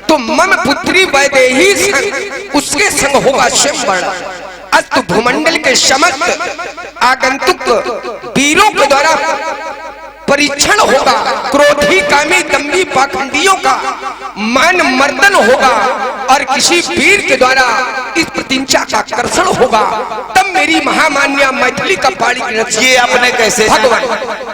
तो मम पुत्री वैदेही संग उसके संग होगा स्वयंवरण। अस्तु, भूमंडल के समस्त आगंतुक वीरों के द्वारा परीक्षण होगा, क्रोधी कामी दम्भी पाखंडियों का मान मर्दन होगा, और किसी वीर के द्वारा इस प्रतिज्ञा का कर्षण होगा। तब मेरी महामान्या मैथिली का पाणी ग्रहण। ये आपने कैसे भगवान,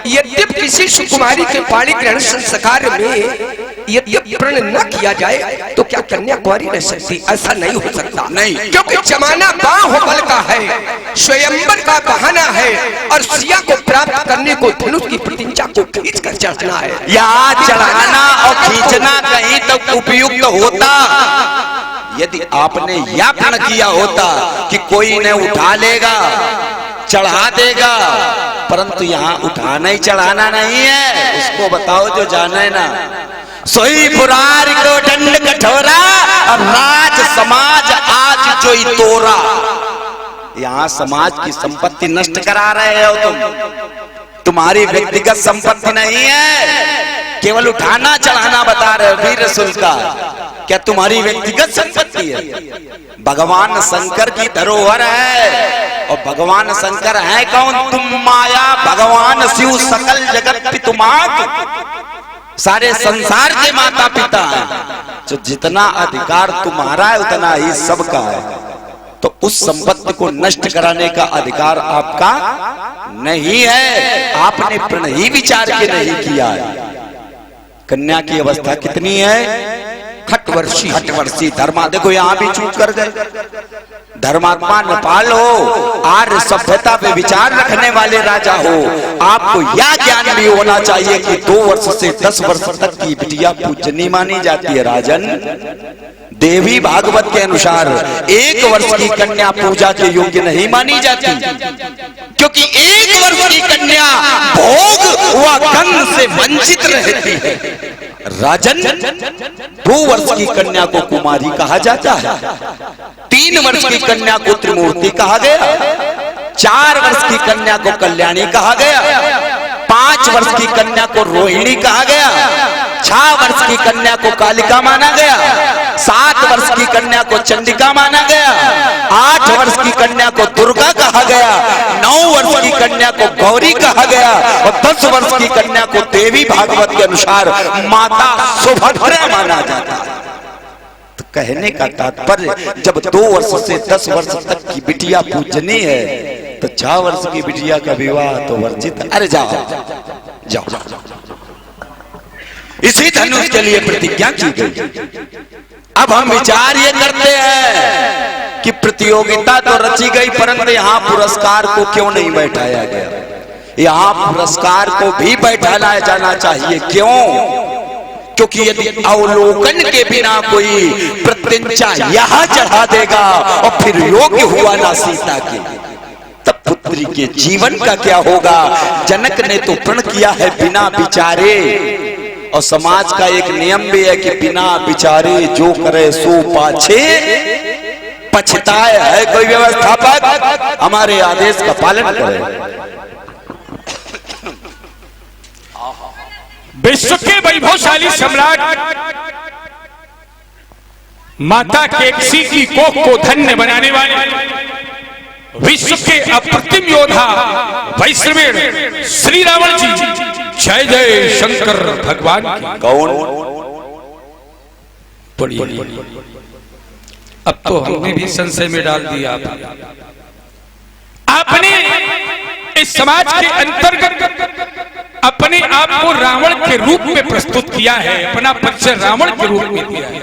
यद्यपि किसी सुकुमारी के पाणी ग्रहण संस्कार में यदि प्रण न किया जाए तो क्या कन्या कुंवारी रह सकती? ऐसा नहीं हो सकता। नहीं, क्योंकि जमाना बाहुबल का है, स्वयंवर का बहाना है, और सिया को प्राप्त करने को धनुष की प्रतिज्ञा को खींच कर चढ़ना है। यहाँ चढ़ाना और खींचना कहीं तो उपयुक्त होता यदि आपने यह प्रण किया होता कि कोई ने उठा लेगा, चढ़ा देगा। परंतु यहाँ उठाना ही चढ़ाना नहीं है। उसको बताओ जो जाने ना, सोई पुरार को दंड कठोरा और राज समाज आज जो तोरा। यहाँ समाज की संपत्ति नष्ट करा रहे हो तुम्हारी व्यक्तिगत संपत्ति नहीं है, केवल उठाना चढ़ाना बता रहे हो। वीर शुल्का क्या तुम्हारी व्यक्तिगत संपत्ति है? भगवान शंकर की धरोहर है। और भगवान शंकर है कौन? तुम माया भगवान शिव सकल जगत पितुमात, सारे संसार के माता पिता हैं। जो जितना अधिकार तुम्हारा है उतना ही सबका है। तो उस संपत्ति को नष्ट कराने का अधिकार आपका नहीं है। आपने प्रण ही विचार के नहीं किया है। कन्या की अवस्था कितनी है? खटवर्षी। खटवर्षी धर्मा, देखो यहाँ भी चूक कर गए। धर्मात्मा नेपाल हो, आर्य सभ्यता पे विचार रखने वाले राजा हो, आपको यह ज्ञान भी होना चाहिए कि 2 वर्ष से 10 वर्ष तक की बिटिया पूजनी मानी जाती है। राजन, देवी भागवत के अनुसार 1 वर्ष की कन्या पूजा के योग्य नहीं मानी जाती, क्योंकि 1 वर्ष की कन्या भोग व गंध से वंचित रहती है। राजन, 2 वर्ष की कन्या को कुमारी कहा जाता है, 3 वर्ष की कन्या को त्रिमूर्ति कहा गया, 4 वर्ष की कन्या को कल्याणी कहा गया, 5 वर्ष की कन्या को रोहिणी कहा गया, 6 वर्ष की कन्या को कालिका माना गया, 7 वर्ष की कन्या को चंडिका माना गया, 8 वर्ष की कन्या को दुर्गा कहा गया, 9 वर्ष की कन्या को गौरी कहा गया, और 10 वर्ष की कन्या को देवी भागवत के अनुसार माता सुभद्रा माना जाता है। तो कहने का तात्पर्य, जब 2 वर्ष से 10 वर्ष तक की बिटिया पूजनी है तो 6 वर्ष की बिटिया का विवाह तो वर्जित है। अरे जाओ जाओ, इसी धनुष के लिए प्रतिज्ञा की गई। अब हम विचार ये करते हैं कि प्रतियोगिता तो रची गई, परंतु यहाँ पुरस्कार को क्यों नहीं बैठाया गया? यहाँ पुरस्कार को भी बैठाया जाना चाहिए। क्यों? क्योंकि यदि अवलोकन के बिना कोई प्रत्यंचा यहाँ चढ़ा देगा और फिर योग्य हुआ ना सीता के, तब पुत्री के जीवन का क्या होगा? जनक ने तो प्रण किया है बिना विचारे, और समाज का एक नियम भी है कि बिना विचारे जो करे सो पाछे पछताए। है कोई व्यवस्थापक हमारे आदेश का पालन करे। विश्व के वैभवशाली सम्राट माता केकसी की कोख को धन्य बनाने वाले विश्व के अप्रतिम योद्धा वैश्रवेण श्री रावण जी, जय जय शंकर भगवान की। कौन? पढ़िए। अब तो हमने भी संशय में डाल दिया। आपने इस समाज के अंतर्गत अपने आप को रावण के रूप में प्रस्तुत किया है, अपना परिचय रावण के रूप में दिया है,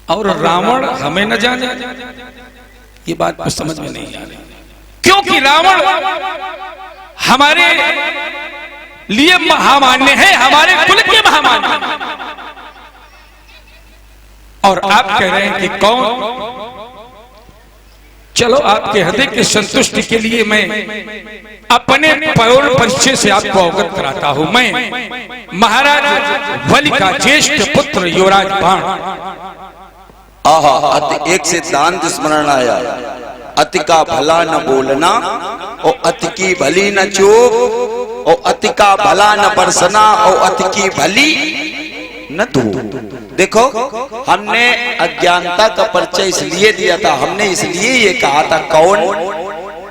और रावण हमें न जाने, ये बात तो समझ में नहीं आ रही। क्योंकि रावण हमारे लिए महामान्य है, हमारे कुल के महामान्य, और आप कह रहे हैं कि कौन? चलो आपके हृदय की संतुष्टि के लिए मैं अपने पौर परिचय से आपको अवगत कराता हूं। मैं महाराज बलि का ज्येष्ठ पुत्र युवराज बाण। अति एक सिद्धांत स्मरण आया, अति का भला न बोलना और अति की भली न चूप, और अति का भला न बरसना और अति की भली न धूप। देखो, हमने अज्ञानता का परिचय इसलिए दिया था, हमने इसलिए ये कहा था। कौन?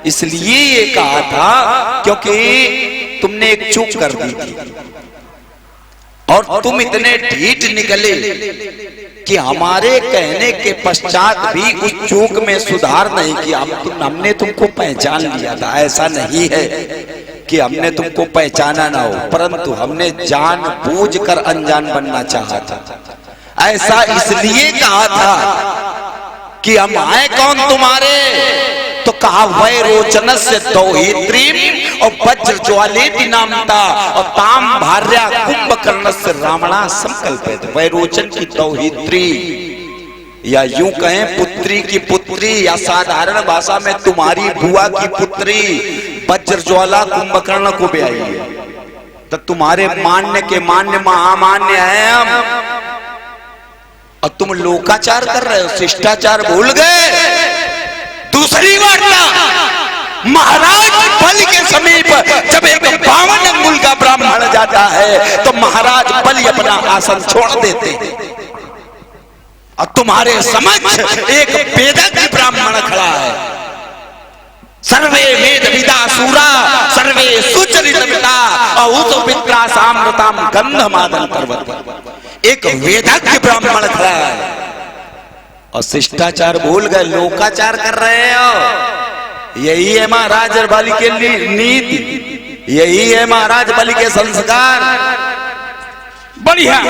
इसलिए ये कहा था क्योंकि तुमने एक चूक कर दी थी, और तुम इतने ढीठ निकले कि हमारे कहने के पश्चात भी उस चूक में सुधार नहीं किया। हमने तुमको पहचान लिया था। ऐसा नहीं है कि हमने तुमको पहचाना ना हो, परंतु हमने जानबूझकर अनजान बनना चाहा था। ऐसा इसलिए कहा था कि हम आए कौन तुम्हारे, तो कहा वैरोचनस्य दौहित्रीम और वज्र ज्वालेति नामता और ताम भार्या कुंभकर्णस्य रावणा संकल्पित। वैरोचन की दौहित्री, या यूं कहें पुत्री की पुत्री, या साधारण भाषा में तुम्हारी बुआ की पुत्री वज्र ज्वाला कुंभकर्ण को ब्याही है। तो तुम्हारे मान्य के मान्य महामान्य है हम, और तुम लोकाचार कर रहे हो, शिष्टाचार भूल गए। दूसरी वार्ता, महाराज बलि के समीप जब एक 52 अंगुल का ब्राह्मण जाता है तो महाराज बलि अपना आसन छोड़ देते हैं, और तुम्हारे समक्ष एक वेदज्ञ ब्राह्मण खड़ा है। सर्वे वेद विदा सूरा सर्वे सुचरित पिता औतो पित्रा सामृताम गंधमादन पर्वत। एक वेदज्ञ ब्राह्मण खड़ा है, और शिष्टाचार भूल गए, लोकाचार कर रहे हो। यही है महाराज बलि के नीति, यही है महाराज बलि के संस्कार। बढ़िया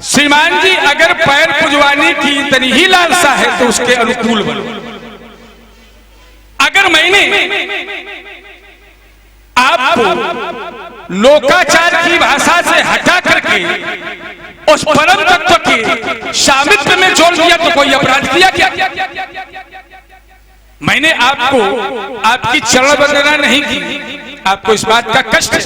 श्रीमान जी, अगर पैर पुजवाने की इतनी ही लालसा है तो उसके अनुकूल बनो। अगर मैंने आपको लोकाचार की भाषा से हटा करके उस परम तत्व के सामिप्य में जोड़ दिया तो कोई अपराध किया क्या? मैंने आपको आपकी चरण वंदना नहीं की, आपको इस बात का कष्ट है।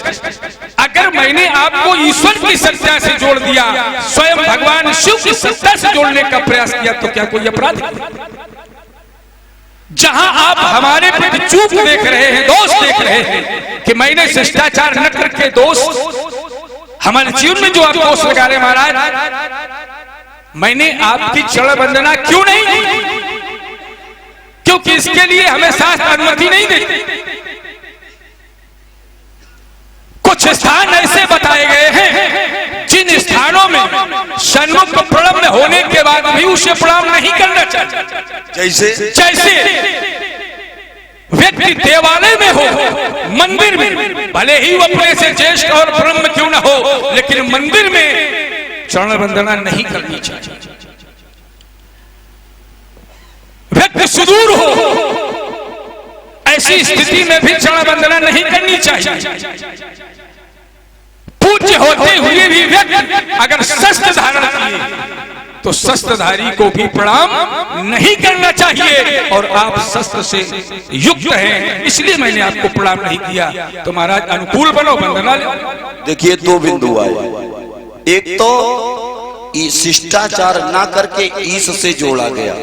अगर मैंने आपको ईश्वर की सत्ता से जोड़ दिया, स्वयं भगवान शिव की सत्ता से जोड़ने का प्रयास किया, तो क्या कोई अपराध? जहां आप हमारे प्रति चूक देख रहे हैं, दोष देख रहे हैं कि मैंने शिष्टाचार न करके दोष, हमारे जीवन में जो आप दोष लगा रहे महाराज, मैंने आपकी चरण वंदना क्यों नहीं की? क्योंकि इसके लिए हमें शास्त्र अनुमति नहीं देते। कुछ स्थान ऐसे बताए गए हैं जिन स्थानों में सन्मुख प्रणाम होने के बाद भी उसे प्रणाम नहीं करना चाहिए। जैसे व्यक्ति देवालय में हो, मंदिर में, भले ही वो अपने से ज्येष्ठ और ब्रह्म क्यों न हो, लेकिन मंदिर में चरण वंदना नहीं करनी चाहिए। व्यक्ति सुदूर हो, ऐसी स्थिति में भी चरण वंदना नहीं करनी चाहिए। पूज्य होते हुए भी व्यक्ति अगर शस्त्र धारण किए तो शस्त्रधारी को भी प्रणाम नहीं करना चाहिए। और आप शस्त्र से युक्त हैं, इसलिए मैंने आपको प्रणाम नहीं किया। तो महाराज अनुकूल बनो, वंदना ले। देखिए दो बिंदु आए। एक तो शिष्टाचार ना करके ईश से जोड़ा गया।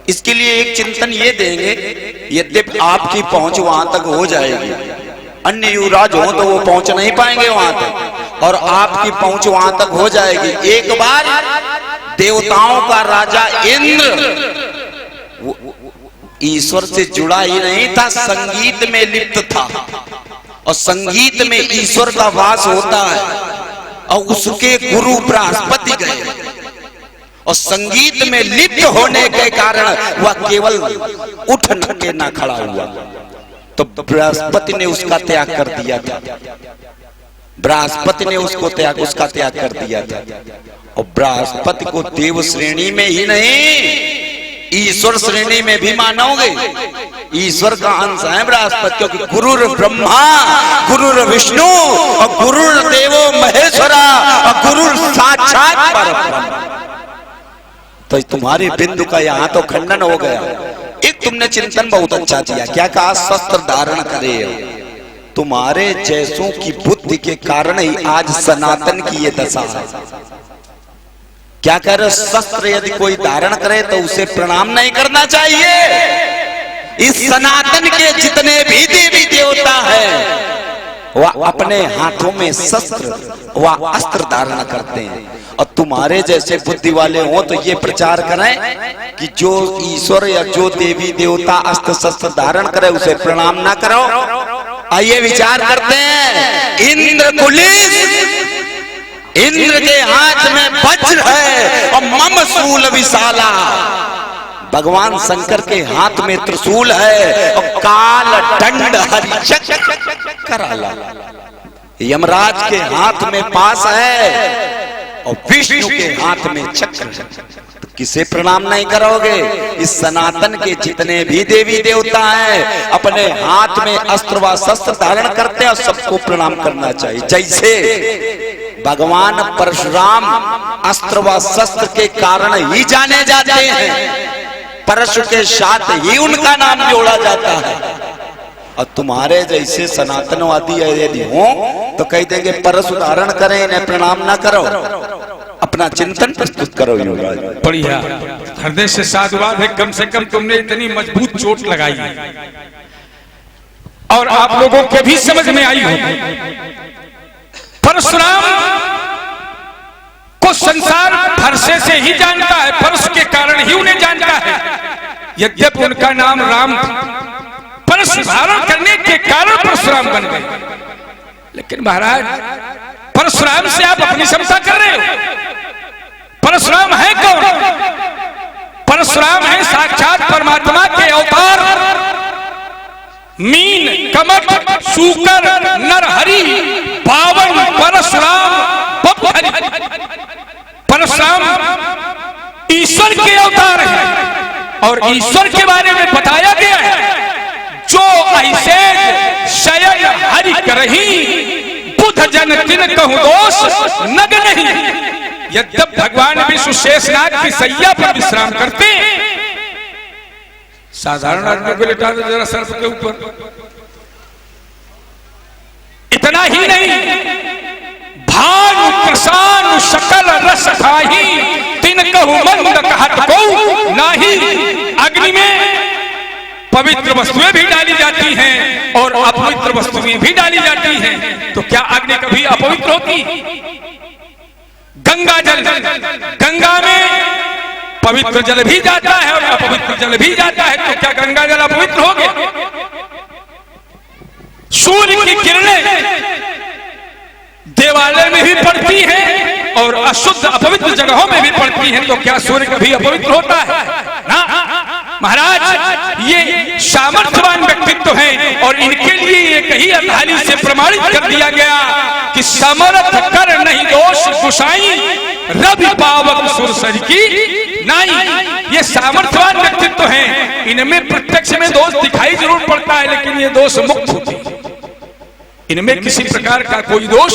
इसके लिए एक चिंतन ये देंगे, यद्यपि आपकी पहुंच वहां तक हो जाएगी, अन्य युवराज हो तो वो पहुंच नहीं पाएंगे वहां तक, और आपकी पहुंच वहां तक हो जाएगी। एक बार देवताओं का राजा इंद्र ईश्वर से जुड़ा ही नहीं था, संगीत में लिप्त था, और संगीत में ईश्वर का वास होता है। और उसके गुरु बृहस्पति गए, और संगीत में लिप्त होने के कारण वह केवल उठ के ना खड़ा हुआ, तो बृहस्पति ने उसका त्याग कर दिया था। बृहस्पति ने उसका त्याग कर दिया था। और बृहस्पति को देव श्रेणी में ही नहीं, ईश्वर श्रेणी में भी मानोगे। ईश्वर का अंश है बृहस्पति, क्योंकि गुरुर ब्रह्मा, गुरुर विष्णु, और गुरुर देवो महेश्वरा, और गुरुर साक्षात परब्रह्म। तो तुम्हारे बिंदु का यहाँ तो खंडन हो गया। एक तुमने चिंतन बहुत अच्छा किया, क्या कहा? शस्त्र धारण करे। तुम्हारे जैसों की बुद्धि के कारण ही आज सनातन की ये दशा है। क्या कह रहे? शस्त्र यदि कोई धारण करे तो उसे प्रणाम नहीं करना चाहिए। इस सनातन के जितने भी देवी देवता है वह अपने हाथों में शस्त्र व अस्त्र धारण करते हैं, और तुम्हारे जैसे बुद्धि वाले हो तो ये प्रचार करें कि जो ईश्वर या जो देवी देवता अस्त्र शस्त्र धारण करे उसे प्रणाम ना करो। आइए विचार करते हैं। इंद्र कुलिस, इंद्र के हाथ में वज्र है और मम शूल विशाला, भगवान शंकर के हाथ में त्रिशूल है और काल दंड हरिचक्र कराला, यमराज के हाथ में पास है और विष्णु के हाथ में चक्र है। तो किसे प्रणाम नहीं करोगे? इस सनातन के जितने भी देवी देवता हैं अपने हाथ में अस्त्र व शस्त्र धारण करते हैं और सबको प्रणाम करना चाहिए। जैसे भगवान परशुराम अस्त्र व शस्त्र के कारण ही जाने जाते हैं, परशु के साथ ही उनका नाम जोड़ा जाता है। और तुम्हारे जैसे सनातनवादी यदि हो तो कह देंगे परशु धारण करें, इन्हें प्रणाम ना करो। अपना चिंतन प्रस्तुत करो युवराज। बढ़िया, हृदय से साधुवाद है। कम से कम तुमने इतनी मजबूत चोट लगाई है और आप लोगों के भी समझ में आई हो। परशुराम को संसार फरसे से ही जानता है, परशु के कारण ही उन्हें जानता है। यद्यपि उनका नाम राम था, परशु धारण करने के कारण परशुराम बन गए। लेकिन महाराज परशुराम से आप अपनी समता कर रहे हो। परशुराम है कौन? परशुराम है साक्षात परमात्मा के अवतार। मीन, कमट, शूकर, नरहरि, पावन परशुराम बपहरि। परशुराम ईश्वर के अवतार है और ईश्वर के बारे में बताया गया है, जो ऐसे शयन हरि करही बुध जन तिन कहूं दोष नग नहीं। यद्यप भगवान विष्णु शेषनाग की सैया पर विश्राम करते, साधारण आदमी को लिटा दो जरा सर्प के ऊपर। इतना ही नहीं, भानु प्रसानु सकल रस खाही तिन कहूं मंद कहत को नाही। अग्नि में पवित्र वस्तुएं भी डाली जाती हैं और अपवित्र वस्तुएं भी डाली जाती हैं, तो क्या अग्नि कभी अपवित्र होती? गंगा जल, गंगा में पवित्र जल भी जाता है और अपवित्र जल भी जाता है, तो क्या गंगा जल अपवित्र हो गया? सूर्य की किरणें देवालय में भी पड़ती हैं और अशुद्ध अपवित्र जगहों में भी पड़ती हैं, तो क्या सूर्य कभी अपवित्र होता है? ना। महाराज ये सामर्थ्यवान व्यक्तित्व हैं और इनके लिए एक ही अधारी से प्रमाणित कर दिया गया कि समर्थ कर नहीं दोष गुसाई रवि पावक सुरसर की नहीं। ये सामर्थ्यवान व्यक्तित्व हैं, इनमें प्रत्यक्ष में दोष दिखाई जरूर पड़ता है लेकिन ये दोष मुक्त होती है, इनमें किसी प्रकार का कोई दोष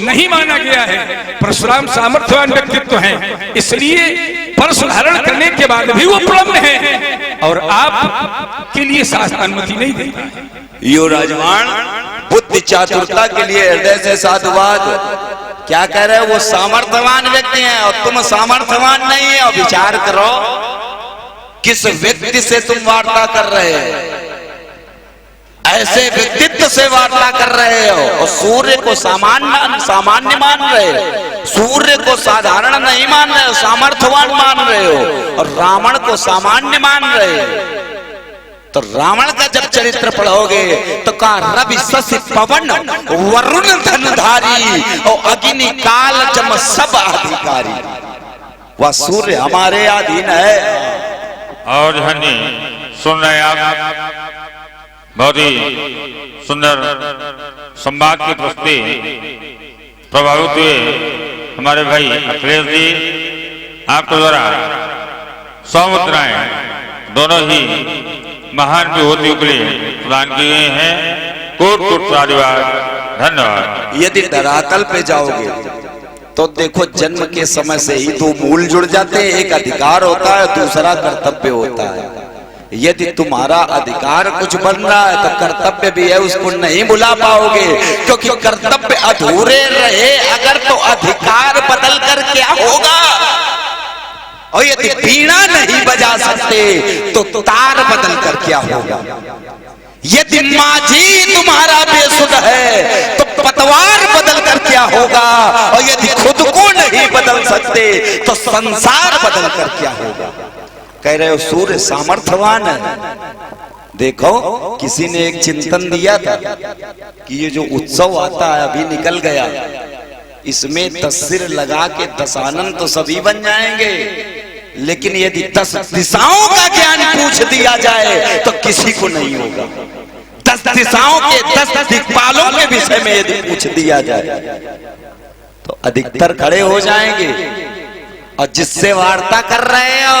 नहीं माना गया है। परशुराम सामर्थ्यवान व्यक्तित्व हैं, इसलिए परशु धारण करने के बाद भी वो प्रबल हैं और आप के लिए शास्त्र अनुमति नहीं देता है। यो राजवान बुद्धि चातुरता के लिए हृदय से साधुवाद। क्या कह रहे हो? वो सामर्थ्यवान व्यक्ति हैं और तुम सामर्थ्यवान नहीं है। और विचार करो किस व्यक्ति से तुम वार्ता कर रहे हो, ऐसे व्यक्तित्व से वार्ता कर रहे हो और सूर्य को सामान्य मान रहे हो, सूर्य को साधारण नहीं मान रहे हो, सामर्थ्यवान मान रहे हो और रावण को सामान्य मान रहे हो। तो रावण का जब चरित्र पढ़ोगे तो कहा रवि शशि पवन वरुण धनधारी और अग्नि काल जम सब अधिकारी। वह सूर्य हमारे अधीन है। और धन्य सुन रहे आप बहुत ही सुंदर संवाद की प्रस्तुति प्रभावित हुए हमारे भाई अखिलेश जी, आपके द्वारा 100 मुद्राएं दोनों ही महान विभूतियों के लिए प्रदान किए हैं। कोट कोट साधुवाद, धन्यवाद। यदि धरातल पे जाओगे तो देखो जन्म के समय से ही दो मूल जुड़ जाते हैं, एक अधिकार होता है, दूसरा कर्तव्य होता है। यदि तुम्हारा अधिकार कुछ बन रहा है तो कर्तव्य भी है, उसको नहीं भुला पाओगे क्योंकि कर्तव्य अधूरे रहे अगर तो अधिकार बदल कर क्या होगा। और यदि बीणा नहीं बजा सकते तो तार बदल कर क्या होगा। यदि माझी तुम्हारा बेसुध है तो पतवार बदल कर क्या होगा। और यदि खुद को नहीं बदल सकते तो संसार बदल कर क्या होगा। कह रहे हो सूर्य सामर्थ्यवान है। देखो किसी ने एक चिंतन दिया था कि ये जो उत्सव आता है अभी निकल गया, इसमें 10 सिर लगा के 10 आनंद तो सभी बन जाएंगे, लेकिन यदि 10 दिशाओं का ज्ञान पूछ दिया जाए तो किसी को नहीं होगा। 10 दिशाओं के 10 दिक्पालों के विषय में यदि पूछ दिया जाए तो अधिकतर खड़े हो जाएंगे। और जिससे वार्ता कर रहे हो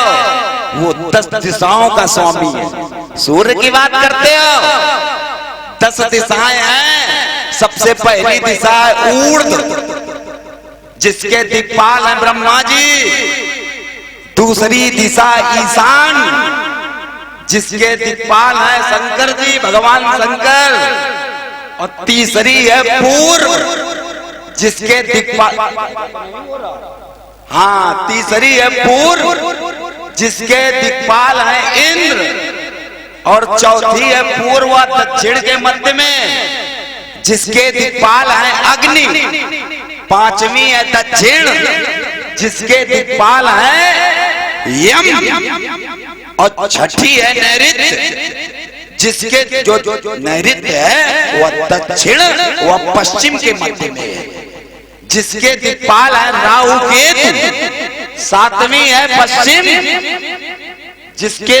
वो 10 दिशाओं का स्वामी है। सूर्य की बात करते हो, 10 दिशाएं हैं। सबसे पहली दिशा है ऊर्ध्व, जिसके दिक्पाल हैं ब्रह्मा जी। दूसरी दिशा ईशान, जिसके दिक्पाल हैं शंकर जी, भगवान शंकर। और तीसरी है पूर्व, जिसके दिक्पाल, हाँ तीसरी है पूर्व, जिसके दिक्पाल हैं इंद्र। और चौथी है पूर्व दक्षिण के मध्य में, जिसके दिक्पाल हैं अग्नि। पांचवी है दक्षिण, जिसके दिक्पाल हैं यम। और छठी है नैऋत्य, जिसके जो नैऋत्य है वह दक्षिण वह पश्चिम के मध्य में है, जिसके दिक्पाल है राहु केतु। 7वीं है पश्चिम, जिसके